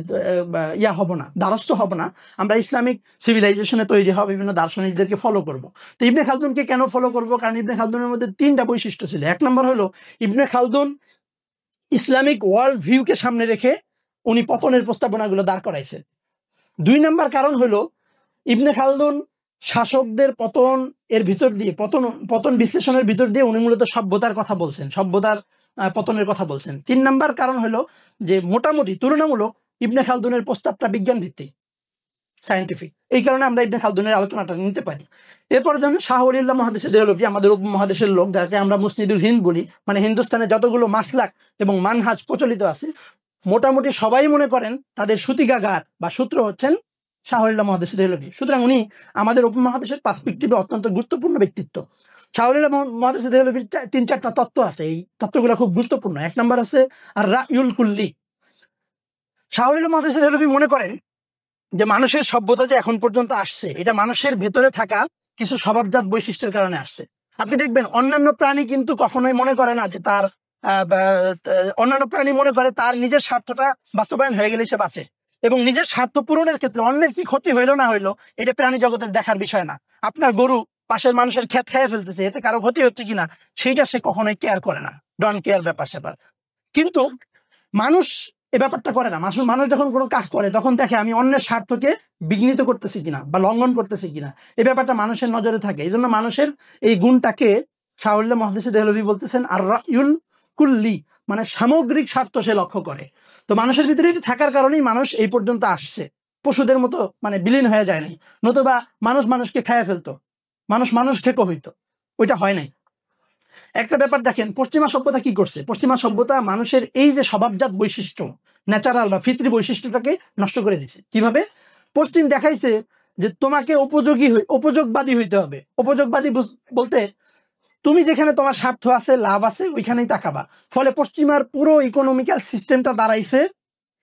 হব না, দ্বারস্থ হব না, আমরা ইসলামিক সিভিলাইজেশনে তৈরি হওয়া বিভিন্ন দার্শনিকদেরকে ফলো করব। তো ইবনে খালদুনকে কেন ফলো করব? কারণ ইবনে খালদুনের মধ্যে 3টা বৈশিষ্ট্য ছিল। 1 নম্বর হলো ইবনে খালদুন ইসলামিক ওয়ার্ল্ড ভিউকে সামনে রেখে উনি পতনের প্রস্তাবনাগুলো দাঁড় করাইছেন। 2 নম্বর কারণ হলো ইবনে খালদুন শাসকদের পতন এর ভিতর দিয়ে পতন বিশ্লেষণের ভিতর দিয়ে উনি মূলত সভ্যতার কথা বলছেন, সভ্যতার পতনের কথা বলছেন। 3 নম্বর কারণ হলো যে মোটামুটি তুলনামূলক ইবনে খালদুনের প্রস্তাবটা বিজ্ঞান ভিত্তিক। সায়েন্টিফিক। এই কারণে আমরা ইবনে খালদুনের আলোচনাটা নিতে পারি। এরপরে যেমন শাহ ওলিউল্লাহ মুহাদ্দিস দেহলভী, আমাদের উপমহাদেশের লোক, যাকে আমরা মুসনিদুল হিন্দ বলি, মানে হিন্দুস্তানে যতগুলো মাসলাক এবং মানহাজ প্রচলিত আছে মোটামুটি সবাই মনে করেন তাদের সূতিকাগার বা সূত্র হচ্ছেন শাহ ওলিউল্লাহ মুহাদ্দিস দেহলভী। সুতরাং উনি আমাদের উপমহাদেশের পার্সপেক্টিভে অত্যন্ত গুরুত্বপূর্ণ ব্যক্তিত্ব। শাহ ওলিউল্লাহ মুহাদ্দিস দেহলভীর 3-4টা তত্ত্ব আছে, এই তত্ত্বগুলো খুব গুরুত্বপূর্ণ। এক নম্বর আছে আর রায়ুল কুল্লি। শাহ ওলিউল্লাহ মুহাদ্দিস দেহলভী মনে করেন যে মানুষের সভ্যতা যে এখন পর্যন্ত আসছে এটা মানুষের ভেতরে থাকা কিছু স্বভাবজাত বৈশিষ্ট্যের কারণে আসছে। আপনি দেখবেন অন্যান্য প্রাণী কিন্তু কখনোই মনে করে না যে তার অন্যান্য প্রাণী মনে করে তার নিজের স্বার্থটা বাস্তবায়ন হয়ে গেলে সে বাঁচে, এবং নিজের স্বার্থ পূরণের ক্ষেত্রে অন্যের কি ক্ষতি হইলো না হইলো এটা প্রাণী জগতের দেখার বিষয় না। আপনার গরু পাশের মানুষের ক্ষেত খেয়ে ফেলতেছে, এতে কারো ক্ষতি হচ্ছে কিনা সেইটা সে কখনোই কেয়ার করে না, ডন কেয়ার ব্যাপার স্যাপার। কিন্তু মানুষ এ ব্যাপারটা করে না। মানুষ যখন কোনো কাজ করে তখন দেখে আমি অন্যের স্বার্থকে বিঘ্নিত করতেছি কিনা বা লঙ্ঘন করতেছি কিনা, এই ব্যাপারটা মানুষের নজরে থাকে। এই জন্য মানুষের এই গুণটাকে শাহ ওলিউল্লাহ মুহাদ্দিস দেহলভী বলতেছেন আর রায়ুল কুল্লি, মানে সামগ্রিক স্বার্থ সে লক্ষ্য করে। তো মানুষের ভিতরে এটি থাকার কারণেই মানুষ এই পর্যন্ত আসছে, পশুদের মতো মানে বিলীন হয়ে যায় নাই, নতুবা মানুষ মানুষকে খাইয়া ফেলতো, মানুষ খেকো হইতো, ওইটা হয় নাই। একটা ব্যাপার দেখেন, পশ্চিমা সভ্যতা কি করছে? পশ্চিমা সভ্যতা মানুষের এই যে স্বভাবজাত বৈশিষ্ট্য, ন্যাচারাল বা ফিতরি বৈশিষ্ট্যটাকে নষ্ট করে দিছে। কিভাবে? পশ্চিম দেখাইছে যে তোমাকে উপযোগবাদী হইতে হবে। উপযোগবাদী বলতে তুমি যেখানে তোমার স্বার্থ আছে, লাভ আছে, ওইখানেই তাকাবা। ফলে পশ্চিমার পুরো ইকোনমিক্যাল সিস্টেমটা দাঁড়াইছে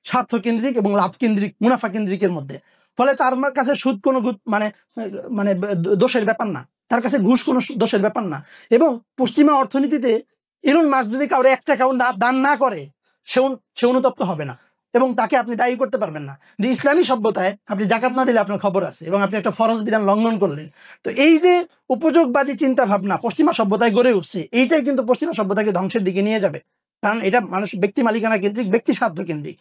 স্বার্থ কেন্দ্রিক এবং লাভ কেন্দ্রিক, মুনাফা কেন্দ্রিকের মধ্যে। ফলে তার কাছে সুদ কোনো মানে মানে দোষের ব্যাপার না, তার কাছে ঘুষ কোনো দোষের ব্যাপার না। এবং পশ্চিমা অর্থনীতিতে ইলন মাস্ক যদি কাউরে 1 টাকাও দান না করে সে অনুতপ্ত হবে না, এবং তাকে আপনি দায়ী করতে পারবেন না। যে ইসলামী সভ্যতায় আপনি জাকাত না দিলে আপনার খবর আছে এবং আপনি একটা ফরজ বিধান লঙ্ঘন করলেন। তো এই যে উপযোগবাদী চিন্তা ভাবনা পশ্চিমা সভ্যতায় গড়ে উঠছে, এইটাই কিন্তু পশ্চিমা সভ্যতাকে ধ্বংসের দিকে নিয়ে যাবে। কারণ এটা মানুষ ব্যক্তি মালিকানা কেন্দ্রিক, ব্যক্তি স্বার্থ কেন্দ্রিক।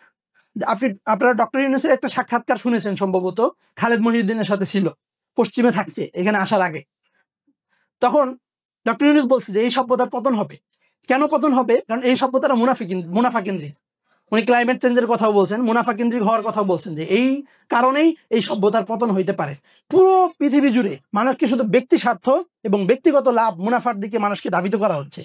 আপনারা ডক্টর ইউনূসের একটা সাক্ষাৎকার শুনেছেন সম্ভবত, খালেদ মহিউদ্দিনের সাথে ছিল পশ্চিমে থাকতে, এখানে আসার আগে। তখন ডক্টর ইউনূস বলছে যে এই সভ্যতার পতন হবে। কেন পতন হবে? কারণ এই সভ্যতাটা মুনাফা কেন্দ্রিক। উনি ক্লাইমেট চেঞ্জের কথাও বলছেন, মুনাফা কেন্দ্রিক হওয়ার কথাও বলছেন, যে এই কারণেই এই সভ্যতার পতন হইতে পারে। পুরো পৃথিবী জুড়ে মানুষকে শুধু ব্যক্তি স্বার্থ এবং ব্যক্তিগত লাভ, মুনাফার দিকে মানুষকে ধাবিত করা হচ্ছে।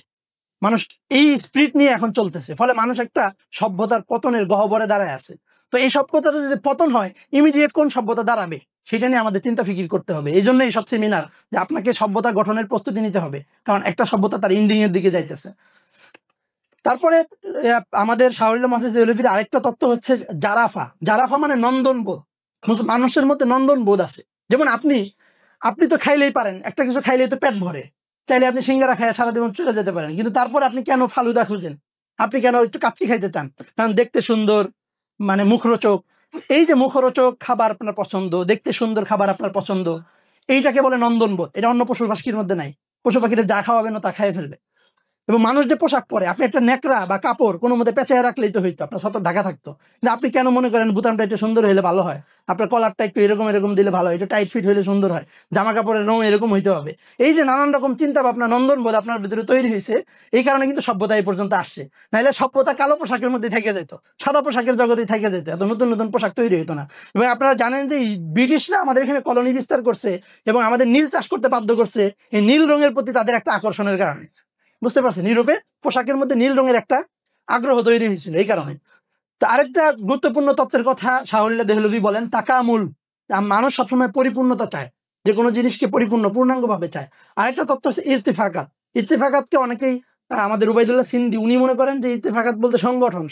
মানুষ এই স্পিরিট নিয়ে এখন চলতেছে, ফলে মানুষ একটা সভ্যতার পতনের গহ্বরে দাঁড়ায় আছে। তো এই সভ্যতাটা যদি পতন হয়, ইমিডিয়েট কোন সভ্যতা দাঁড়াবে সেটা নিয়ে আমাদের চিন্তা ফিকির করতে হবে। এই জন্য এই সব সেমিনার, যে আপনাকে সভ্যতা গঠনের প্রস্তুতি নিতে হবে, কারণ একটা সভ্যতা তার এন্ডিং এর দিকে যাইতেছে। তারপরে আমাদের শাহ ওলিউল্লাহ মুহাদ্দিস দেহলভীর আরেকটা তত্ত্ব হচ্ছে জারাফা মানে নন্দন বোধ। মানুষের মধ্যে নন্দন বোধ আছে। যেমন আপনি তো খাইলেই পারেন, একটা কিছু খাইলেই তো পেট ভরে, চাইলে আপনি সিঙ্গারা খাইয়া সারা জীবন চলে যেতে পারেন, কিন্তু তারপর আপনি কেন ফালুদা খুঁজেন? আপনি কেন একটু কাচ্চি খাইতে চান? কারণ দেখতে সুন্দর, মানে মুখরোচক। এই যে মুখরোচক খাবার আপনার পছন্দ, দেখতে সুন্দর খাবার আপনার পছন্দ, এইটাকে বলে নন্দনবোধ। এটা অন্য পশু পাখির মধ্যে নাই। পশু পাখিরা যা খাওয়াবেন তা খাইয়ে ফেলবে। এবং মানুষ যে পোশাক পরে, আপনি একটা নেকড়া বা কাপড় কোনো মধ্যে পেঁচায় রাখলেই তো হইতো, আপনার সতর ঢাকা থাকতো। কিন্তু আপনি কেন মনে করেন বুতামটা একটু সুন্দর হইলে ভালো হয়, আপনার কলারটা একটু এরকম দিলে ভালো হয়, একটু টাইট ফিট হইলে সুন্দর হয়, জামা কাপড়ের রং এরকম হইতে হবে। এই যে নানান রকম চিন্তা ভাবনা, নন্দনবোধ আপনার ভিতরে তৈরি হয়েছে, এই কারণে কিন্তু সভ্যতা এই পর্যন্ত আসছে। নাহলে সভ্যতা কালো পোশাকের মধ্যে থেকে যেত, সাদা পোশাকের জগতে থেকে যেত, এত নতুন নতুন পোশাক তৈরি হইতো না। এবং আপনারা জানেন যে ব্রিটিশরা আমাদের এখানে কলোনি বিস্তার করছে এবং আমাদের নীল চাষ করতে বাধ্য করছে এই নীল রঙের প্রতি তাদের একটা আকর্ষণের কারণে। বুঝতে পারছেন? ইউরোপে পোশাকের মধ্যে নীল রঙের একটা আগ্রহ তৈরি হয়েছিল এই কারণে। তো আরেকটা গুরুত্বপূর্ণ তত্ত্বের কথা শাহ ওলিউল্লাহ দেহলভী বলেন, তাকামুল। মানুষ সবসময় পরিপূর্ণতা চায়, যে কোনো জিনিসকে পূর্ণাঙ্গ ভাবে চায়। আরেকটা তত্ত্ব হচ্ছে ইরতিফাকাতকে অনেকেই, আমাদের উবাইদুল্লাহ সিন্ধি, উনি মনে করেন যে ইরতিফাকাত বলতে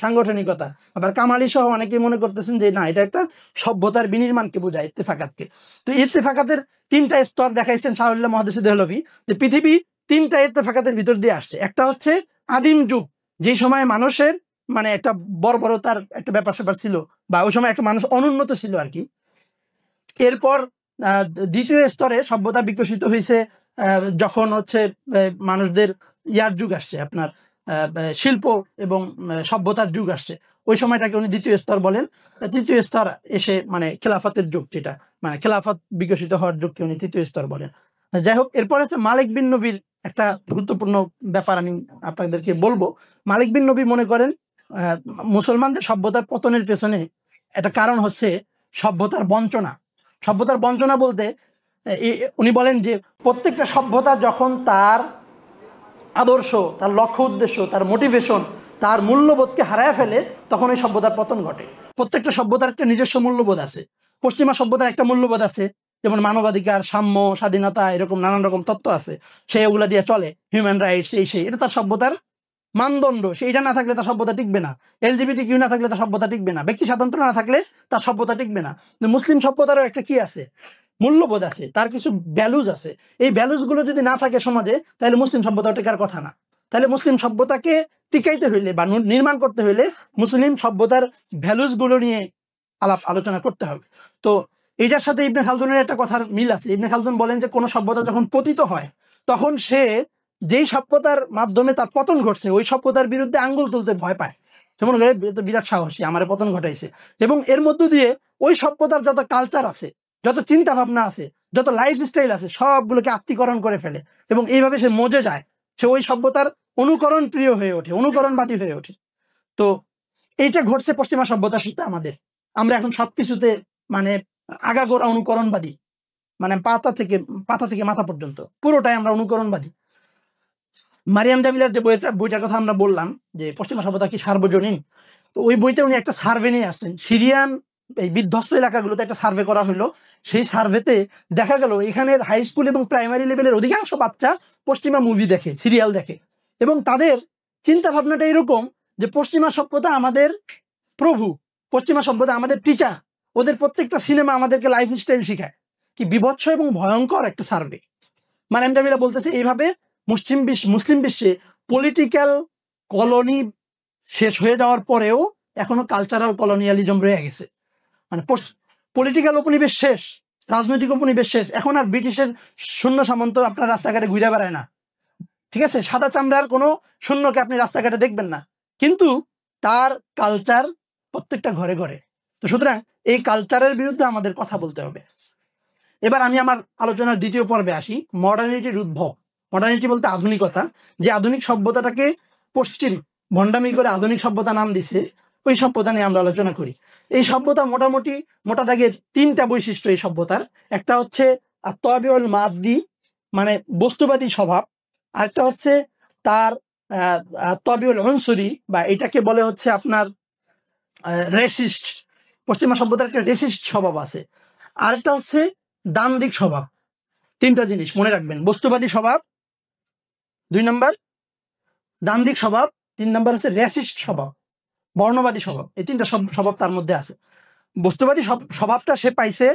সাংগঠনিকতা। আবার কামালি সহ অনেকেই মনে করতেছেন যে না, এটা একটা সভ্যতার বিনির্মাণকে বোঝায় ইরতিফাকাতকে। তো ইরতিফাকাতের 3টা স্তর দেখাইছেন শাহ ওলিউল্লাহ মুহাদ্দিস দেহলভী, যে পৃথিবী 3টা ইরতিফাকাতের ভিতর দিয়ে আসছে। একটা হচ্ছে আদিম যুগ, যে সময় মানুষের মানে একটা বর্বরতার একটা ব্যাপার স্যাপার ছিল, বা ওই সময় একটা মানুষ অনুন্নত ছিল আর কি। এরপর দ্বিতীয় স্তরে সভ্যতা বিকশিত হয়েছে যখন হচ্ছে মানুষদের ইয়ার যুগ আসছে, আপনার শিল্প এবং সভ্যতার যুগ আসছে, ওই সময়টাকে উনি দ্বিতীয় স্তর বলেন। তৃতীয় স্তর এসে মানে খেলাফতের যুগ, যেটা মানে খেলাফত বিকশিত হওয়ার যুগকে উনি তৃতীয় স্তর বলেন। যাই হোক, এরপর আছে মালিক বিন নবীর একটা গুরুত্বপূর্ণ ব্যাপার আমি আপনাদেরকে বলবো। মালিক বিন নবী মনে করেন মুসলমানদের সভ্যতার পতনের পেছনে একটা কারণ হচ্ছে সভ্যতার বঞ্চনা। সভ্যতার বঞ্চনা বলতে উনি বলেন যে প্রত্যেকটা সভ্যতা যখন তার আদর্শ, তার লক্ষ্য উদ্দেশ্য, তার মোটিভেশন, তার মূল্যবোধকে হারায় ফেলে, তখন ওই সভ্যতার পতন ঘটে। প্রত্যেকটা সভ্যতার একটা নিজস্ব মূল্যবোধ আছে। পশ্চিমা সভ্যতার একটা মূল্যবোধ আছে, যেমন মানবাধিকার, সাম্য, স্বাধীনতা, এরকম নানান রকম তত্ত্ব আছে, সে ওগুলা দিয়ে চলে, হিউম্যান রাইটস, সেই এটা তার সভ্যতার মানদণ্ড। সেইটা না থাকলে তার সভ্যতা টিকবে না। LGBTQ না থাকলে তার সভ্যতা টিকবে না। ব্যক্তি স্বাতন্ত্র্য না থাকলে তার সভ্যতা টিকবে না। মুসলিম সভ্যতারও একটা কি আছে, মূল্যবোধ আছে, তার কিছু ভ্যালুজ আছে। এই ভ্যালুজ গুলো যদি না থাকে সমাজে, তাহলে মুসলিম সভ্যতা টিকার কথা না। তাহলে মুসলিম সভ্যতাকে টিকাইতে হইলে বা নির্মাণ করতে হইলে মুসলিম সভ্যতার ভ্যালুজ গুলো নিয়ে আলাপ আলোচনা করতে হবে। তো এটার সাথে ইবনে খালদুনের একটা কথার মিল আছে। ইবনে খালদুন বলেন যে কোন সভ্যতা যখন পতিত হয়, তখন সে যেই সভ্যতার মাধ্যমে তার পতন ঘটছে, ওই সভ্যতার বিরুদ্ধে আঙ্গুল তুলতে ভয় পায়। যেমন বিরাট সাহসী, আমার পতন ঘটাইছে। এবং এর মধ্য দিয়ে ওই সভ্যতার যত কালচার আছে, যত চিন্তা ভাবনা আছে, যত লাইফ স্টাইল আছে, সবগুলোকে আত্মীকরণ করে ফেলে। এবং এইভাবে সে মজে যায়, সে ওই সভ্যতার অনুকরণ প্রিয় হয়ে ওঠে, অনুকরণবাদী হয়ে ওঠে। তো এইটা ঘটছে পশ্চিমা সভ্যতার সাথে আমাদের। আমরা এখন সবকিছুতে মানে আগাগোড়া অনুকরণবাদী, মানে পাতা থেকে মাথা পর্যন্ত পুরোটাই আমরা অনুকরণবাদী। মারিয়াম জামিলার যে বইটার কথা আমরা বললাম, যে পশ্চিমা সভ্যতা কি সার্বজনীন, তো ওই বইতে উনি একটা সার্ভে নিয়ে আসছেন। সিরিয়ান এই বিধ্বস্ত এলাকাগুলোতে একটা সার্ভে করা হলো। সেই সার্ভেতে দেখা গেল এখানের হাই স্কুল এবং প্রাইমারি লেভেলের অধিকাংশ বাচ্চা পশ্চিমা মুভি দেখে, সিরিয়াল দেখে, এবং তাদের চিন্তা ভাবনাটা এরকম যে পশ্চিমা সভ্যতা আমাদের প্রভু, পশ্চিমা সভ্যতা আমাদের টিচার। ওদের প্রত্যেকটা সিনেমা আমাদেরকে লাইফ স্টাইল শেখায়। কি বিভৎস এবং ভয়ঙ্কর একটা সার্ভে। মারিয়াম জামিলা বলতেছে এইভাবে মুসলিম বিশ্বে পলিটিক্যাল কলোনি শেষ হয়ে যাওয়ার পরেও এখনো কালচারাল কলোনিয়ালিজম রয়ে গেছে। মানে পলিটিক্যাল উপনিবেশ শেষ, রাজনৈতিক উপনিবেশ শেষ। এখন আর ব্রিটিশের শূন্য সামন্ত আপনার রাস্তাঘাটে ঘুরে বেড়ায় না, ঠিক আছে? সাদা চামড়ার কোনো শূন্যকে আপনি রাস্তাঘাটে দেখবেন না, কিন্তু তার কালচার প্রত্যেকটা ঘরে ঘরে। তো সুতরাং এই কালচারের বিরুদ্ধে আমাদের কথা বলতে হবে। এবার আমি আমার আলোচনার দ্বিতীয় পর্বে আসি, মডার্নিটির উদ্ভব। মডার্নিটি বলতে আধুনিকতা। যে আধুনিক সভ্যতাটাকে পশ্চিম ভণ্ডামি করে আধুনিক সভ্যতা নাম দিছে, ওই সভ্যতা নিয়ে আমরা আলোচনা করি। এই সভ্যতা মোটামুটি মোটা দাগের তিনটা বৈশিষ্ট্য এই সভ্যতার। একটা হচ্ছে আত-তাবিউল মাদ্দি, মানে বস্তুবাদী স্বভাব। আরেকটা হচ্ছে তার তাবিউল উনসুরি, বা এটাকে বলে হচ্ছে আপনার রেসিস্ট। পশ্চিমা সভ্যতার একটা রেসিস্ট স্বভাব আছে। আরেকটা হচ্ছে দ্বান্দ্বিক স্বভাব। তিনটা জিনিস মনে রাখবেন, বস্তুবাদী স্বভাব 2 নম্বর, দ্বান্দ্বিক স্বভাব 3 নম্বর হচ্ছে রেসিস্ট স্বভাব, বর্ণবাদী স্বভাব। এই তিনটা স্বভাব তার মধ্যে আছে। বস্তুবাদী স্বভাবটা সে পাইছে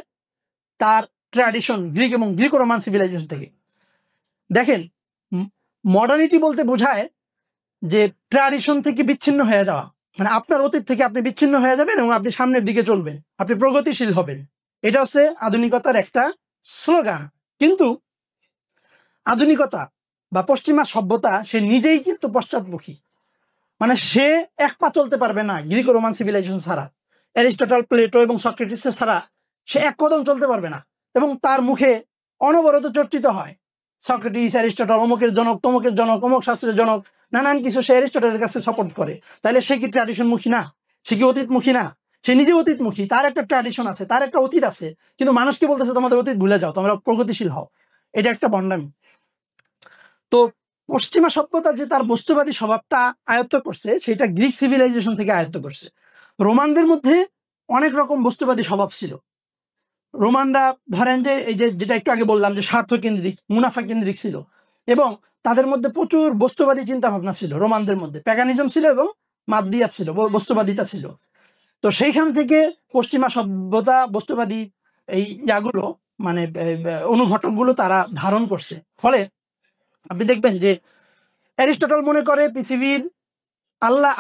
তার ট্র্যাডিশন, গ্রিক এবং গ্রিকো রোমান সিভিলাইজেশন থেকে। দেখেন, মডার্নিটি বলতে বোঝায় যে ট্র্যাডিশন থেকে বিচ্ছিন্ন হয়ে যাওয়া, মানে আপনার অতীত থেকে আপনি বিচ্ছিন্ন হয়ে যাবেন এবং আপনি সামনের দিকে চলবেন, আপনি প্রগতিশীল হবেন। এটা হচ্ছে আধুনিকতার একটা স্লোগান। কিন্তু আধুনিকতা বা পশ্চিমা সভ্যতা সে নিজেই কিন্তু পশ্চাৎমুখী। মানে সে এক পা চলতে পারবে না গ্রিকো রোমান সিভিলাইজেশন ছাড়া, অ্যারিস্টটল, প্লেটো এবং সক্রেটিস ছাড়া সে এক কদম চলতে পারবে না। এবং তার মুখে অনবরত চর্চিত হয় সক্রেটিস, অ্যারিস্টটল অমুকের জনক, তমুকের জনক, অমুক শাস্ত্রের জনক, নানান কিছু সে অ্যারিস্টটলের কাছে সাপোর্ট করে। তাহলে সে কি ট্র্যাডিশনমুখী না? সে কি অতীতমুখী না? সে নিজে অতীতমুখী, তার একটা ট্র্যাডিশন আছে, তার একটা অতীত আছে, কিন্তু মানুষকে বলতেছে তোমাদের অতীত ভুলে যাও, তোমরা প্রগতিশীল হও। এটা একটা ভণ্ডামি। তো পশ্চিমা সভ্যতা যে তার বস্তুবাদী স্বভাবটা আয়ত্ত করছে, সেটা গ্রিক সিভিলাইজেশন থেকে আয়ত্ত করছে। রোমানদের মধ্যে অনেক রকম বস্তুবাদী স্বভাব ছিল। রোমানরা ধরেন যে এই যেটা একটু আগে বললাম যে স্বার্থ কেন্দ্রিক, মুনাফা কেন্দ্রিক ছিল, এবং তাদের মধ্যে প্রচুর বস্তুবাদী চিন্তা ভাবনা ছিল। রোমানদের মধ্যে প্যাগানিজম ছিল এবং মাদ্দিয়াত ছিল, বস্তুবাদিতা ছিল। তো সেইখান থেকে পশ্চিমা সভ্যতা বস্তুবাদী এই ইয়াগুলো, মানে অনুঘটকগুলো তারা ধারণ করছে। ফলে আপনি দেখবেন যে অ্যারিস্টটল মনে করে পৃথিবীর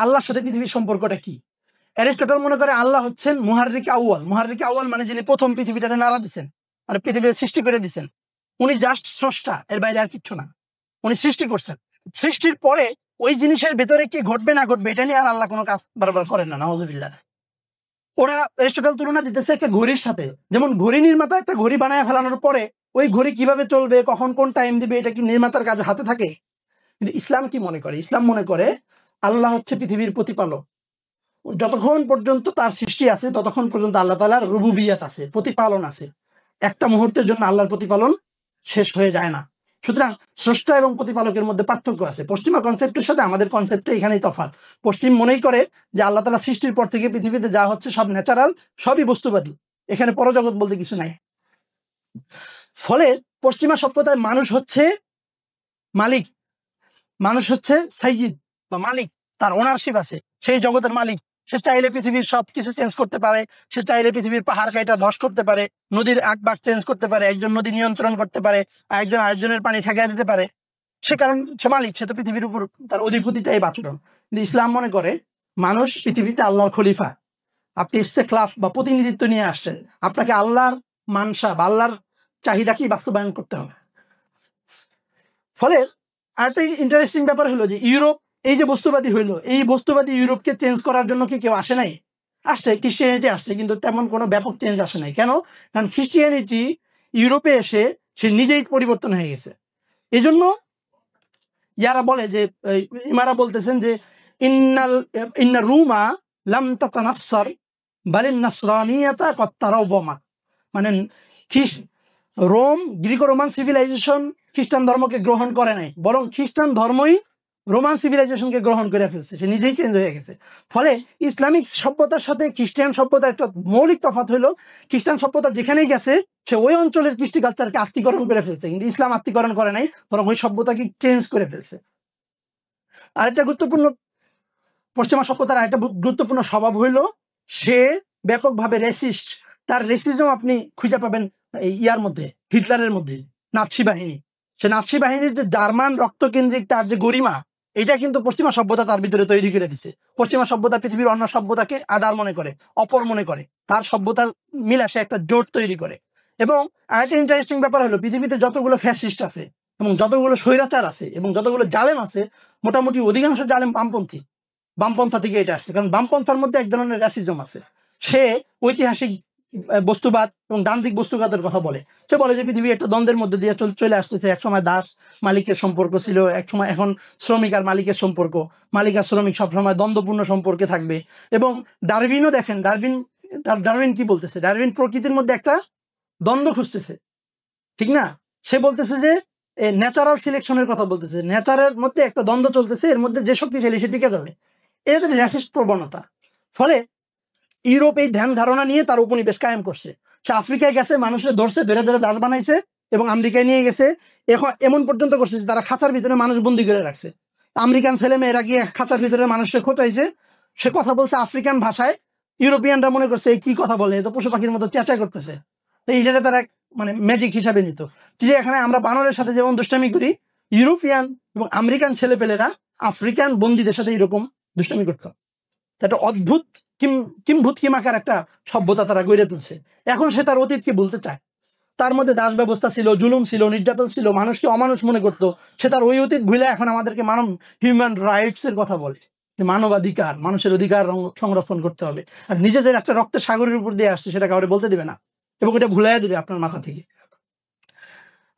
আল্লাহর সাথে পৃথিবীর সম্পর্কটা কি। অ্যারিস্টটল মনে করে আল্লাহ হচ্ছেন মুহাররিক আউয়াল। মুহাররিক আউয়াল মানে যিনি প্রথম পৃথিবীটাকে নাড়া দিচ্ছেন, মানে পৃথিবীর সৃষ্টি করে দিচ্ছেন। উনি জাস্ট স্রষ্টা, এর বাইরে আর কিচ্ছু না। উনি সৃষ্টি করছেন, সৃষ্টির পরে ওই জিনিসের ভেতরে কি ঘটবে না ঘটবে এটা নিয়ে আর আল্লাহ কোনো কাজ বারবার করেন না, নাউযুবিল্লাহ। ওরা অ্যারিস্টটল তুলনা দিতেছে একটা ঘড়ির সাথে। যেমন ঘড়ি নির্মাতা একটা ঘড়ি বানায় ফেলানোর পরে ওই ঘড়ি কিভাবে চলবে, কখন কোন টাইম দিবে, এটা কি নির্মাতার কাছে হাতে থাকে? কিন্তু ইসলাম কি মনে করে? ইসলাম মনে করে আল্লাহ হচ্ছে পৃথিবীর প্রতিপালক। যতক্ষণ পর্যন্ত তার সৃষ্টি আছে ততক্ষণ পর্যন্ত আল্লাহ তাআলার রুবুবিয়াত আছে, প্রতিপালন আছে। একটা মুহূর্তের জন্য আল্লাহর প্রতিপালন শেষ হয়ে যায় না। সুতরাং স্রষ্টা এবং প্রতিপালকের মধ্যে পার্থক্য আছে। পশ্চিমা কনসেপ্টের সাথে আমাদের কনসেপ্টে এখানেই তফাৎ। পশ্চিম মনেই করে যে আল্লাহ তাআলা সৃষ্টির পর থেকে পৃথিবীতে যা হচ্ছে সব ন্যাচারাল, সবই বস্তুবাদী, এখানে পরজগৎ বলতে কিছু নাই। ফলে পশ্চিমা সভ্যতায় মানুষ হচ্ছে মালিক, মানুষ হচ্ছে সাইয়্যিদ বা মালিক, তার ওনারশিপ আছে, সেই জগতের মালিক। সে চাইলে পৃথিবীর সবকিছু চেঞ্জ করতে পারে, সে চাইলে পৃথিবীর পাহাড় কাইটা ধস করতে পারে, নদীর আকবাক চেঞ্জ করতে পারে, একজন নদী নিয়ন্ত্রণ করতে পারে, একজন আরেকজনের পানি ঠেকাই দিতে পারে। সে কারণ সে মালিক, সে তো পৃথিবীর উপর তার অধিপতিটাই বাচরণ। কিন্তু ইসলাম মনে করে মানুষ পৃথিবীতে আল্লাহর খলিফা। আপনি ইস্তেখলাফ বা প্রতিনিধিত্ব নিয়ে আসছেন, আপনাকে আল্লাহর মানসা বা আল্লাহর চাহিদাকেই বাস্তবায়ন করতে হবে। ফলে আরেকটা ইন্টারেস্টিং ব্যাপার হলো যে ইউরোপ এই যে বস্তুবাদী হইলো, এই বস্তুবাদী ইউরোপকে চেঞ্জ করার জন্য কি কেউ আসে নাই? আসছে, খ্রিস্টিয়ানিটি আসছে, কিন্তু তেমন কোনো ব্যাপক চেঞ্জ আসে নাই। কেন? কারণ খ্রিস্টিয়ানিটি ইউরোপে এসে সে নিজেই পরিবর্তন হয়ে গেছে। এই জন্য যারা বলে যে ইমারা বলতেছেন যে ইন্না রুমা লাম তাতানাসসার বালিন নাসরানিয়াতা কদ তারাওয়ামাত, মানে রোম, গ্রিকো রোমান সিভিলাইজেশন খ্রিস্টান ধর্মকে গ্রহণ করে নাই, বরং খ্রিস্টান ধর্মই রোমান সিভিলাইজেশনকে গ্রহণ করে ফেলছে, সে নিজেই চেঞ্জ হয়ে গেছে। ফলে ইসলামিক সভ্যতার সাথে খ্রিস্টান সভ্যতার একটা মৌলিক তফাৎ হলো, খ্রিস্টান সভ্যতা যেখানেই গেছে সে ওই অঞ্চলের কৃষ্টি কালচারকে আত্মীকরণ করে ফেলছে, কিন্তু ইসলাম আত্মীকরণ করে নাই, বরং ওই সভ্যতাকে চেঞ্জ করে ফেলছে। আরেকটা গুরুত্বপূর্ণ পশ্চিমা সভ্যতার আরেকটা গুরুত্বপূর্ণ স্বভাব হইল সে ব্যাপকভাবে রেসিস্ট। তার রেসিজম আপনি খুঁজে পাবেন এই ইয়ার মধ্যে, হিটলারের মধ্যে, নাৎসি বাহিনী। সে নাৎসি বাহিনীর যে জার্মান রক্তকেন্দ্রিক তার যে গরিমা, এটা কিন্তু পশ্চিমা সভ্যতা তার ভিতরে তৈরি করে দিছে। পশ্চিমা সভ্যতা পৃথিবীর অন্য সভ্যতাকে আদার মনে করে, অপর মনে করে, তার সভ্যতার মিলা সে একটা জোট তৈরি করে। এবং আরেকটা ইন্টারেস্টিং ব্যাপার হলো পৃথিবীতে যতগুলো ফ্যাসিস্ট আছে এবং যতগুলো স্বৈরাচার আছে এবং যতগুলো জালেম আছে, মোটামুটি অধিকাংশ জালেম বামপন্থী, বামপন্থা থেকে এটা আসছে। কারণ বামপন্থার মধ্যে এক ধরনের র্যাসিজম আছে। সে ঐতিহাসিক বস্তুবাদ এবং দান্তিক বস্তুবাদের কথা বলে। সে বলে যে পৃথিবী একটা দ্বন্দ্বের মধ্যে দিয়ে চলে আসতেছে। একসময় দাস মালিকের সম্পর্ক ছিল, একসময় এখন শ্রমিক আর মালিকের সম্পর্ক, মালিক আর শ্রমিক সবসময় দ্বন্দ্বপূর্ণ সম্পর্কে থাকবে। এবং ডারউইনও দেখেন, ডারউইন কি বলতেছে? ডারউইন প্রকৃতির মধ্যে একটা দ্বন্দ্ব খুঁজতেছে, ঠিক না? সে বলতেছে যে ন্যাচারাল সিলেকশনের কথা বলতেছে, ন্যাচারের মধ্যে একটা দ্বন্দ্ব চলতেছে, এর মধ্যে যে শক্তিশালী সে টিকে যাবে। এটা তো র্যাসিস্ট প্রবণতা। ফলে ইউরোপ এই ধ্যান ধারণা নিয়ে তার উপনিবেশ কায়েম করছে। সে আফ্রিকায় গেছে, মানুষের ধরছে, ধরে ধরে দাস বানাইছে এবং আমেরিকায় নিয়ে গেছে। এখন এমন পর্যন্ত করছে যে তারা খাঁচার ভিতরে মানুষ বন্দি করে রাখছে। আমেরিকান ছেলে মেয়েরা গিয়ে খাঁচার ভিতরে মানুষকে খোঁচাইছে, সে কথা বলছে আফ্রিকান ভাষায়। ইউরোপিয়ানরা মনে করছে এই কি কথা বলে, তো পশু পাখির মতো চেঁচা করতেছে। তো এইটা তারা মানে ম্যাজিক হিসাবে নিত। চিড়িয়াখানায় আমরা বানরের সাথে যেমন দুষ্টামি করি, ইউরোপিয়ান এবং আমেরিকান ছেলেপেলেরা আফ্রিকান বন্দীদের সাথে এরকম দুষ্টামি করতো। একটা অদ্ভুত কিম্ভূত কিমাকার একটা সভ্যতা তারা গড়ে তুলছে। এখন সে তার অতীতকে ভুলতে চায়। তার মধ্যে দাস ব্যবস্থা ছিল, জুলুম ছিল, নির্যাতন ছিল, মানুষকে অমানুষ মনে করতো। সে তার ওই অতীত ভুলে এখন আমাদেরকে হিউম্যান রাইটস এর কথা বলে, মানবাধিকার, মানুষের অধিকার সংরক্ষণ করতে হবে। আর নিজে যে একটা রক্তের সাগরের উপর দিয়ে আসছে সেটা কাউরে বলতে দিবে না এবং এটা ভুলাই দিবে আপনার মাথা থেকে।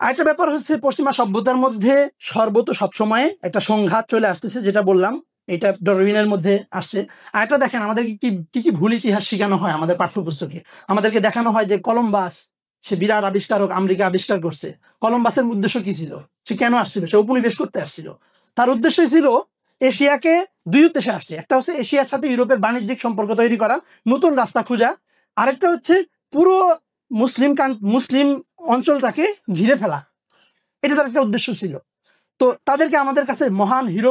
আরেকটা ব্যাপার হচ্ছে পশ্চিমা সভ্যতার মধ্যে সর্বত সবসময় একটা সংঘাত চলে আসতেছে, যেটা বললাম এটা ডারউইনের মধ্যে আসছে। আর এটা দেখেন আমাদেরকে কি কি ভুল ইতিহাস শেখানো হয় আমাদের পাঠ্যপুস্তকে। আমাদেরকে দেখানো হয় যে কলম্বাস সে বিরাট আবিষ্কারক, আমেরিকা আবিষ্কার করছে। কলম্বাসের উদ্দেশ্য কি ছিল? সে কেন আসছিল? সে উপনিবেশ করতে আসছিল। তার উদ্দেশ্য ছিল এশিয়াকে, দুই উদ্দেশ্যে আসছে। একটা হচ্ছে এশিয়ার সাথে ইউরোপের বাণিজ্যিক সম্পর্ক তৈরি করা, নতুন রাস্তা খোঁজা। আরেকটা হচ্ছে পুরো মুসলিম অঞ্চলটাকে ঘিরে ফেলা। এটা তার একটা উদ্দেশ্য ছিল। তো তাদেরকে আমাদের কাছে মহান হিরো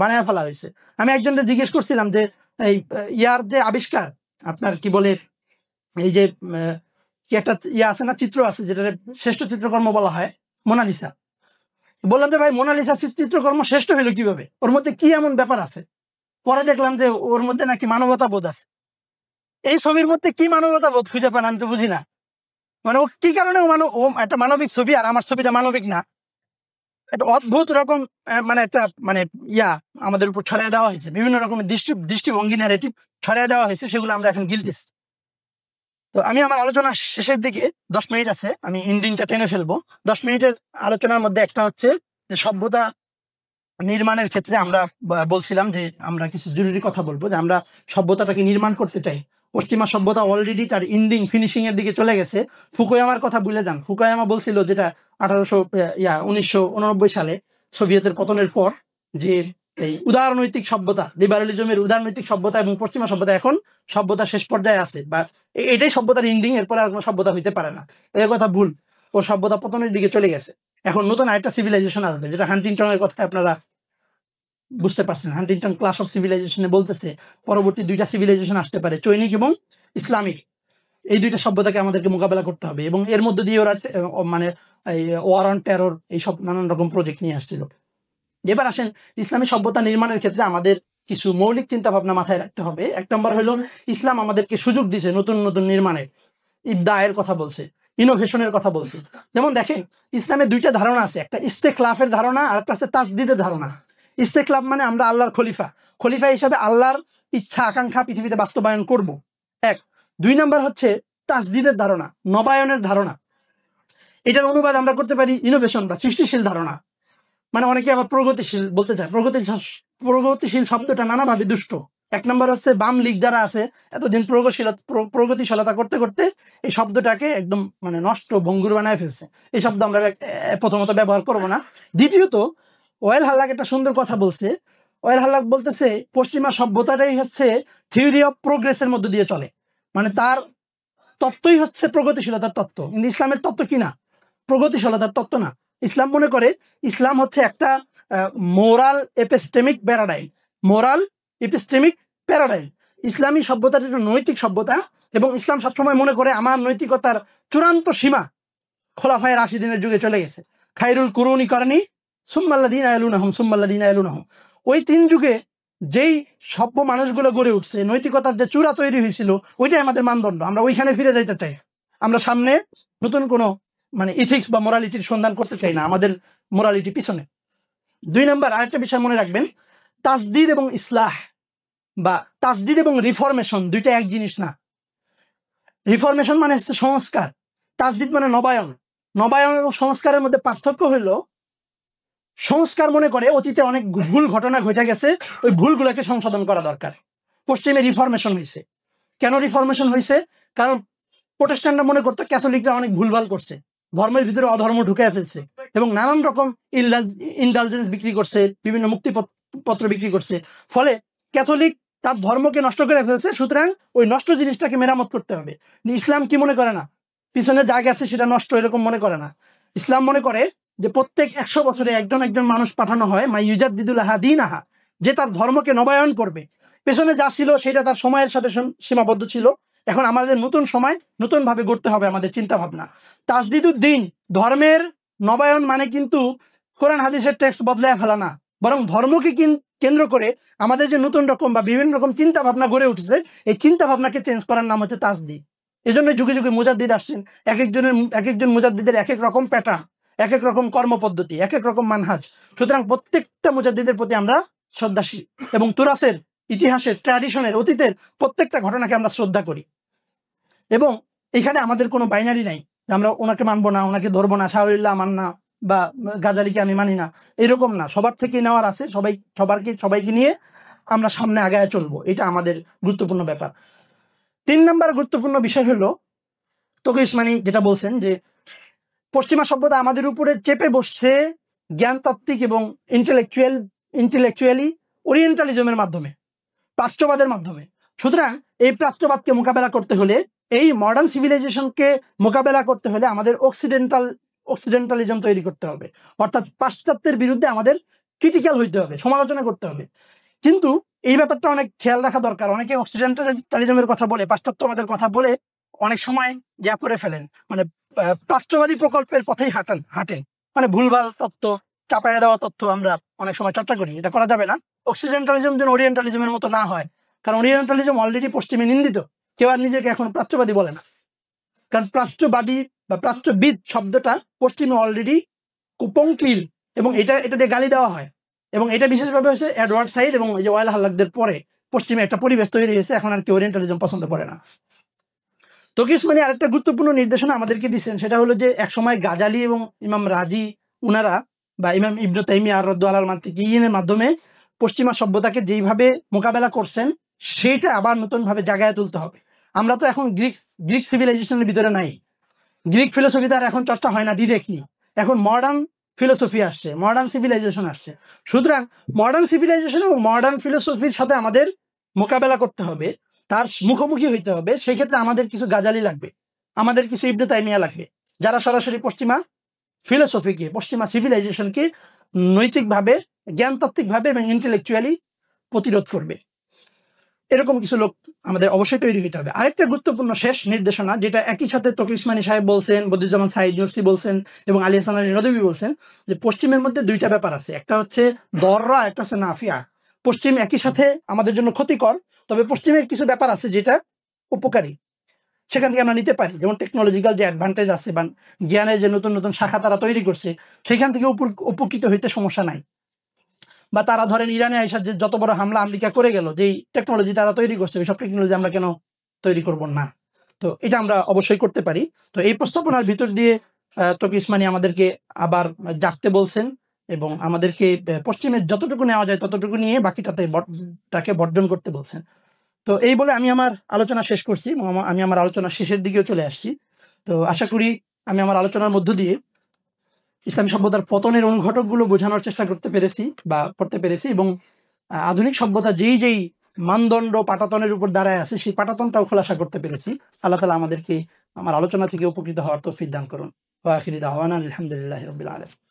বানায় ফেলা হয়েছে। আমি একজনকে জিজ্ঞেস করছিলাম যে এই ইয়ার যে আবিষ্কার, আপনার কি বলে, এই যে কি একটা ইয়া আছে না, চিত্র আছে যেটা শ্রেষ্ঠ চিত্রকর্ম বলা হয়, মোনালিসা। বললাম যে ভাই মোনালিসা চিত্রকর্ম শ্রেষ্ঠ হইলো কিভাবে? ওর মধ্যে কি এমন ব্যাপার আছে? পরে দেখলাম যে ওর মধ্যে নাকি মানবতা বোধ আছে। এই ছবির মধ্যে কি মানবতা বোধ খুঁজে পান আমি তো বুঝি না। মানে ও কি কারণে ও একটা মানবিক ছবি আর আমার ছবিটা মানবিক না? একটা অদ্ভুত রকম মানে একটা মানে আমাদের উপর ছড়াই দেওয়া হয়েছে, বিভিন্ন রকমের দৃষ্টিভঙ্গি ন্যারেটিভ ছড়াই দেওয়া হয়েছে, সেগুলো আমরা এখন গিলতেছি। তো আমি আমার আলোচনা শেষের দিকে 10 মিনিট আছে, আমি ইন্ডিংটা টেনে ফেলবো। 10 মিনিটের আলোচনার মধ্যে একটা হচ্ছে যে সভ্যতা নির্মাণের ক্ষেত্রে আমরা বলছিলাম যে আমরা কিছু জরুরি কথা বলবো, যে আমরা সভ্যতাটাকে নির্মাণ করতে চাই। পশ্চিমা সভ্যতা অলরেডি তার ইন্ডিং ফিনিশিং এর দিকে চলে গেছে। ফুকুয়ামার কথা ভুলে যান। ফুকুয়ামা বলছিল যেটা 1989 সালে সোভিয়েতের পতনের পর, যে এই উদারনৈতিক সভ্যতা, লিবারালিজমের উদারনৈতিক সভ্যতা এবং পশ্চিমা সভ্যতা এখন সভ্যতা শেষ পর্যায়ে আছে, বা এটাই সভ্যতার ইন্ডিং, এরপর আর কোনো সভ্যতা হইতে পারে না। এই কথা ভুল। ও সভ্যতা পতনের দিকে চলে গেছে। এখন নতুন আরেকটা সিভিলাইজেশন আসবে, যেটা হান্টিংটনের কথা আপনারা বুঝতে পারছেন। হান্টিংটন ক্লাস অফ সিভিলাইজেশনে বলতেছে পরবর্তী 2টা সিভিলাইজেশন আসতে পারে, চৈনিক এবং ইসলামিক। এই 2টা সভ্যতাকে আমাদেরকে মোকাবেলা করতে হবে, এবং এর মধ্যে দিয়ে ওরা মানে ওয়ার অন টেরর এইসব নানান রকম প্রজেক্ট নিয়ে আসছিল। এবার আসেন ইসলামী সভ্যতা নির্মাণের ক্ষেত্রে আমাদের কিছু মৌলিক চিন্তা ভাবনা মাথায় রাখতে হবে। 1 নম্বর হলো ইসলাম আমাদেরকে সুযোগ দিছে নতুন নতুন নির্মাণের, ইবদায়ের কথা বলছে, ইনোভেশনের কথা বলছে। যেমন দেখেন ইসলামের 2টা ধারণা আছে, একটা ইস্তেকলাফের ধারণা আর একটা আছে তাসদিদের ধারণা। ইস্তেকলাফ মানে আমরা আল্লাহর খলিফা হিসাবে আল্লাহর ইচ্ছা আকাঙ্ক্ষা পৃথিবীতে বাস্তবায়ন করব, 1। 2 নম্বর হচ্ছে তাসদিদের ধারণা, নবায়নের ধারণা। এটার অনুবাদ আমরা করতে পারি ইনোভেশন বা সৃষ্টিশীল ধারণা। মানে অনেকে আবার প্রগতিশীল বলতে চায়। প্রগতিশীল শব্দটা নানাভাবে দুষ্ট। 1 নম্বর হচ্ছে বাম লীগ যারা আছে এতদিন প্রগতিশীলতা করতে করতে এই শব্দটাকে একদম মানে নষ্ট ভঙ্গুর বানায় ফেলছে। এই শব্দ আমরা প্রথমত ব্যবহার করব না। দ্বিতীয়ত ওয়েল হাল্লাক একটা সুন্দর কথা বলছে। ওয়েল হাল্লাক বলতেছে পশ্চিমা সভ্যতাটাই হচ্ছে থিওরি অফ প্রোগ্রেসের মধ্যে দিয়ে চলে, মানে তার তত্ত্বই হচ্ছে প্রগতিশীলতার তত্ত্ব। কিন্তু ইসলামের তত্ত্ব কি না, প্রগতিশীলতার তত্ত্ব না। ইসলাম মনে করে ইসলাম হচ্ছে একটা মোরাল এপিস্টেমিক প্যারাডাইম। ইসলামী সভ্যতাটা একটা নৈতিক সভ্যতা, এবং ইসলাম সবসময় মনে করে আমার নৈতিকতার চূড়ান্ত সীমা খোলাফায়ে রাশিদিনের যুগে চলে গেছে। খায়রুল কুরুনি করনি সুম্মাল্লাযীনা ইয়ালুনাহুম। ওই 3 যুগে যেই সভ্য মানুষগুলো গড়ে উঠছে, নৈতিকতার যে চূড়া তৈরি হয়েছিল, ওইটাই আমাদের মানদণ্ড। আমরা ওইখানে ফিরে যাইতে চাই। আমরা সামনে নতুন কোনো মানে ইথিক্স বা মোরালিটির সন্ধান করতে চাই না, আমাদের মোরালিটি পিছনে। 2 নম্বর আরেকটা বিষয় মনে রাখবেন, তাসদিদ এবং ইসলাহ বা তাসদিদ এবং রিফরমেশন 2টা এক জিনিস না। রিফরমেশন মানে হচ্ছে সংস্কার, তাসদিদ মানে নবায়ন। নবায়ন এবং সংস্কারের মধ্যে পার্থক্য হলো সংস্কার মনে করে অতীতে অনেক ভুল ঘটনা ঘটে গেছে, ওই ভুলগুলোকে সংশোধন করা দরকার। পশ্চিমে রিফরমেশন হয়েছে। কেন রিফরমেশন হয়েছে? কারণ প্রোটেস্ট্যান্টরা মনে করতো ক্যাথলিকরা অনেক ভুলভাল করছে, ধর্মের ভিতরে অধর্ম ঢুকায় ফেলছে, এবং নানান রকম ইন্ডালজেন্স বিক্রি করছে, বিভিন্ন মুক্তিপত্র বিক্রি করছে। ফলে ক্যাথলিক তার ধর্মকে নষ্ট করে ফেলছে। সুতরাং ওই নষ্ট জিনিসটাকে মেরামত করতে হবে। ইসলাম কি মনে করে না পিছনে যা গেছে সেটা নষ্ট, এরকম মনে করে না। ইসলাম মনে করে যে প্রত্যেক 100 বছরে একজন মানুষ পাঠানো হয়, মা ইউজাদ্দিদুলাহা দীনাহা, যে তার ধর্মকে নবায়ন করবে। পেছনে যা ছিল সেটা তার সময়ের সাথে সীমাবদ্ধ ছিল। এখন আমাদের নতুন সময়, নতুন ভাবে গড়তে হবে আমাদের চিন্তা ভাবনা। তাসদিদুদ্দিন, ধর্মের নবায়ন মানে কিন্তু কোরআন হাদিসের টেক্সট বদলায় ফেলা না, বরং ধর্মকে কেন্দ্র করে আমাদের যে নতুন রকম বা বিভিন্ন রকম চিন্তা ভাবনা গড়ে উঠেছে, এই চিন্তা ভাবনাকে চেঞ্জ করার নাম হচ্ছে তাসদিদ। এই জন্য যুগে যুগে মুজাদ্দিদ আসছেন। এক একজন মুজাদ্দিদের এক এক রকম প্যাটার্ন, এক এক রকম কর্মপদ্ধতি, এক এক রকম মানহাজ। সুতরাং প্রত্যেকটা মুজাদ্দিদের প্রতি আমরা শ্রদ্ধাশীল, এবং তুরাসের, ইতিহাসের, ট্র্যাডিশনের, অতীতের প্রত্যেকটা ঘটনাকে আমরা শ্রদ্ধা করি। এবং এখানে আমাদের কোনো বাইনারি নাই, আমরা ওনাকে মানবো না, ওনাকে ধরবো না, শাহরুল্লাহ মান না, বা গাজালিকে আমি মানি না, এরকম না। সবার থেকে নেওয়ার আছে, সবাইকে নিয়ে আমরা সামনে আগায় চলবো। এটা আমাদের গুরুত্বপূর্ণ ব্যাপার। 3 নম্বর গুরুত্বপূর্ণ বিষয় হলো তকি উসমানী যেটা বলছেন, যে পশ্চিমা সভ্যতা আমাদের উপরে চেপে বসছে জ্ঞানতাত্ত্বিক এবং ইন্টেলেকচুয়ালি ওরিয়েন্টালিজমের মাধ্যমে, প্রাচ্যবাদের মাধ্যমে। সুতরাং এই প্রাচ্যবাদকে মোকাবেলা করতে হলে, এই মডার্ন সিভিলাইজেশনকে মোকাবেলা করতে হলে আমাদের অক্সিডেন্টালিজম তৈরি করতে হবে, অর্থাৎ পাশ্চাত্যের বিরুদ্ধে আমাদের ক্রিটিক্যাল হইতে হবে, সমালোচনা করতে হবে। কিন্তু এই ব্যাপারটা অনেক খেয়াল রাখা দরকার। অনেকে অক্সিডেন্টালিজমের কথা বলে, পাশ্চাত্যবাদের কথা বলে অনেক সময় যা করে ফেলেন, মানে প্রাচ্যবাদী প্রকল্পের পথেই হাঁটেন। মানে ভুলভাল তথ্য, চাপাইয়া দেওয়া তথ্য আমরা অনেক সময় চর্চা করি। এটা করা যাবে না। অক্সিডেন্টালিজম যেন ওরিয়েন্টালিজমের মতো না হয়, কারণ ওরিয়েন্টালিজম অলরেডি পশ্চিমে নিন্দিত। কেউ আর নিজেকে এখন প্রাচ্যবাদী বলে না, কারণ প্রাচ্যবাদী বা প্রাচ্যবিদ শব্দটা পশ্চিমে অলরেডি কুপংক্লিল, এবং এটা দিয়ে গালি দেওয়া হয়। এবং এটা বিশেষভাবে হয়েছে এডওয়ার্ড সাইড এবং এই যে ওয়াইল হাল্লাকদের পরে পশ্চিমে একটা পরিবেশ তৈরি হয়েছে। এখন আর কেউ ওরিয়েন্টালিজম পছন্দ করে না। তকি উসমানী আরেকটা গুরুত্বপূর্ণ নির্দেশনা আমাদেরকে দিচ্ছেন, সেটা হলো যে একসময় গাজালি এবং ইমাম রাজি উনারা বা ইমাম ইবনে তাইমিয়া আর-রাদ্দু আলাল মান্তিকিয়িনের মাধ্যমে পশ্চিমা সভ্যতাকে যেইভাবে মোকাবেলা করছেন, সেটা আবার নতুন ভাবে জাগায় তুলতে হবে। আমরা তো এখন গ্রিক সিভিলাইজেশনের ভিতরে নাই, গ্রিক ফিলোসফি তার এখন চর্চা হয় না ডিরেক্টলি, এখন মডার্ন ফিলোসফি আসছে, মডার্ন সিভিলাইজেশন আসছে। সুতরাং মডার্ন সিভিলাইজেশন এবং মডার্ন ফিলোসফির সাথে আমাদের মোকাবেলা করতে হবে, তার মুখোমুখি হইতে হবে। সেই ক্ষেত্রে আমাদের কিছু গাজালি লাগবে, আমাদের কিছু ইবনে তাইমিয়া লাগবে, যারা সরাসরি পশ্চিমা ফিলোসফিকে, পশ্চিমা সিভিলাইজেশনকে নৈতিকভাবে, জ্ঞানতাত্ত্বিকভাবে এবং ইন্টেলেকচুয়ালি প্রতিরোধ করবে। এরকম কিছু লোক আমাদের অবশ্যই তৈরি হতে হবে। আরেকটা গুরুত্বপূর্ণ শেষ নির্দেশনা, যেটা একই সাথে তকি উসমানী সাহেব বলছেন, বদিউজ্জামান সাঈদ নুরসি বলছেন এবং আলী হাসান আলী নদভী বলছেন, যে পশ্চিমের মধ্যে দুইটা ব্যাপার আছে, একটা হচ্ছে দররা, একটা হচ্ছে নাফিয়া। পশ্চিম একই সাথে আমাদের জন্য ক্ষতিকর, তবে পশ্চিমের কিছু ব্যাপার আছে যেটা উপকারী, সেখান থেকে আমরা নিতে পারি। যেমন টেকনোলজিক্যাল যে অ্যাডভান্টেজ আছে বা জ্ঞানের যে নতুন নতুন শাখা তারা তৈরি করছে, সেখান থেকে উপকৃত হইতে সমস্যা নাই। বা তারা ধরেন ইরানে আইসা যে যত বড় হামলা আমেরিকা করে গেল, যেই টেকনোলজি তারা তৈরি করছে, ওই সব টেকনোলজি আমরা কেন তৈরি করব না? তো এটা আমরা অবশ্যই করতে পারি। তো এই প্রস্তাবনার ভিতর দিয়ে তকি উসমানী আমাদেরকে আবার জাগতে বলছেন এবং আমাদেরকে পশ্চিমের যতটুকু নেওয়া যায় ততটুকু নিয়ে বাকিটাকে বর্জন করতে বলছেন। তো এই বলে আমি আমার আলোচনা শেষ করছি, আমি আমার আলোচনা শেষের দিকেও চলে আসছি। তো আশা করি আমি আমার আলোচনার মধ্য দিয়ে ইসলামী সভ্যতার পতনের অনুঘটকগুলো বোঝানোর চেষ্টা করতে পেরেছি এবং আধুনিক সভ্যতা যেই মানদণ্ড পাটাতনের উপর দাঁড়ায় আছে, সেই পাটাতনটাও খোলাসা করতে পেরেছি। আল্লাহ তাআলা আমাদেরকে আমার আলোচনা থেকে উপকৃত হওয়ার তৌফিক দান করুন। ওয়া আখিরু দাওয়ানা আলহামদুলিল্লাহি রাব্বিল আলামিন।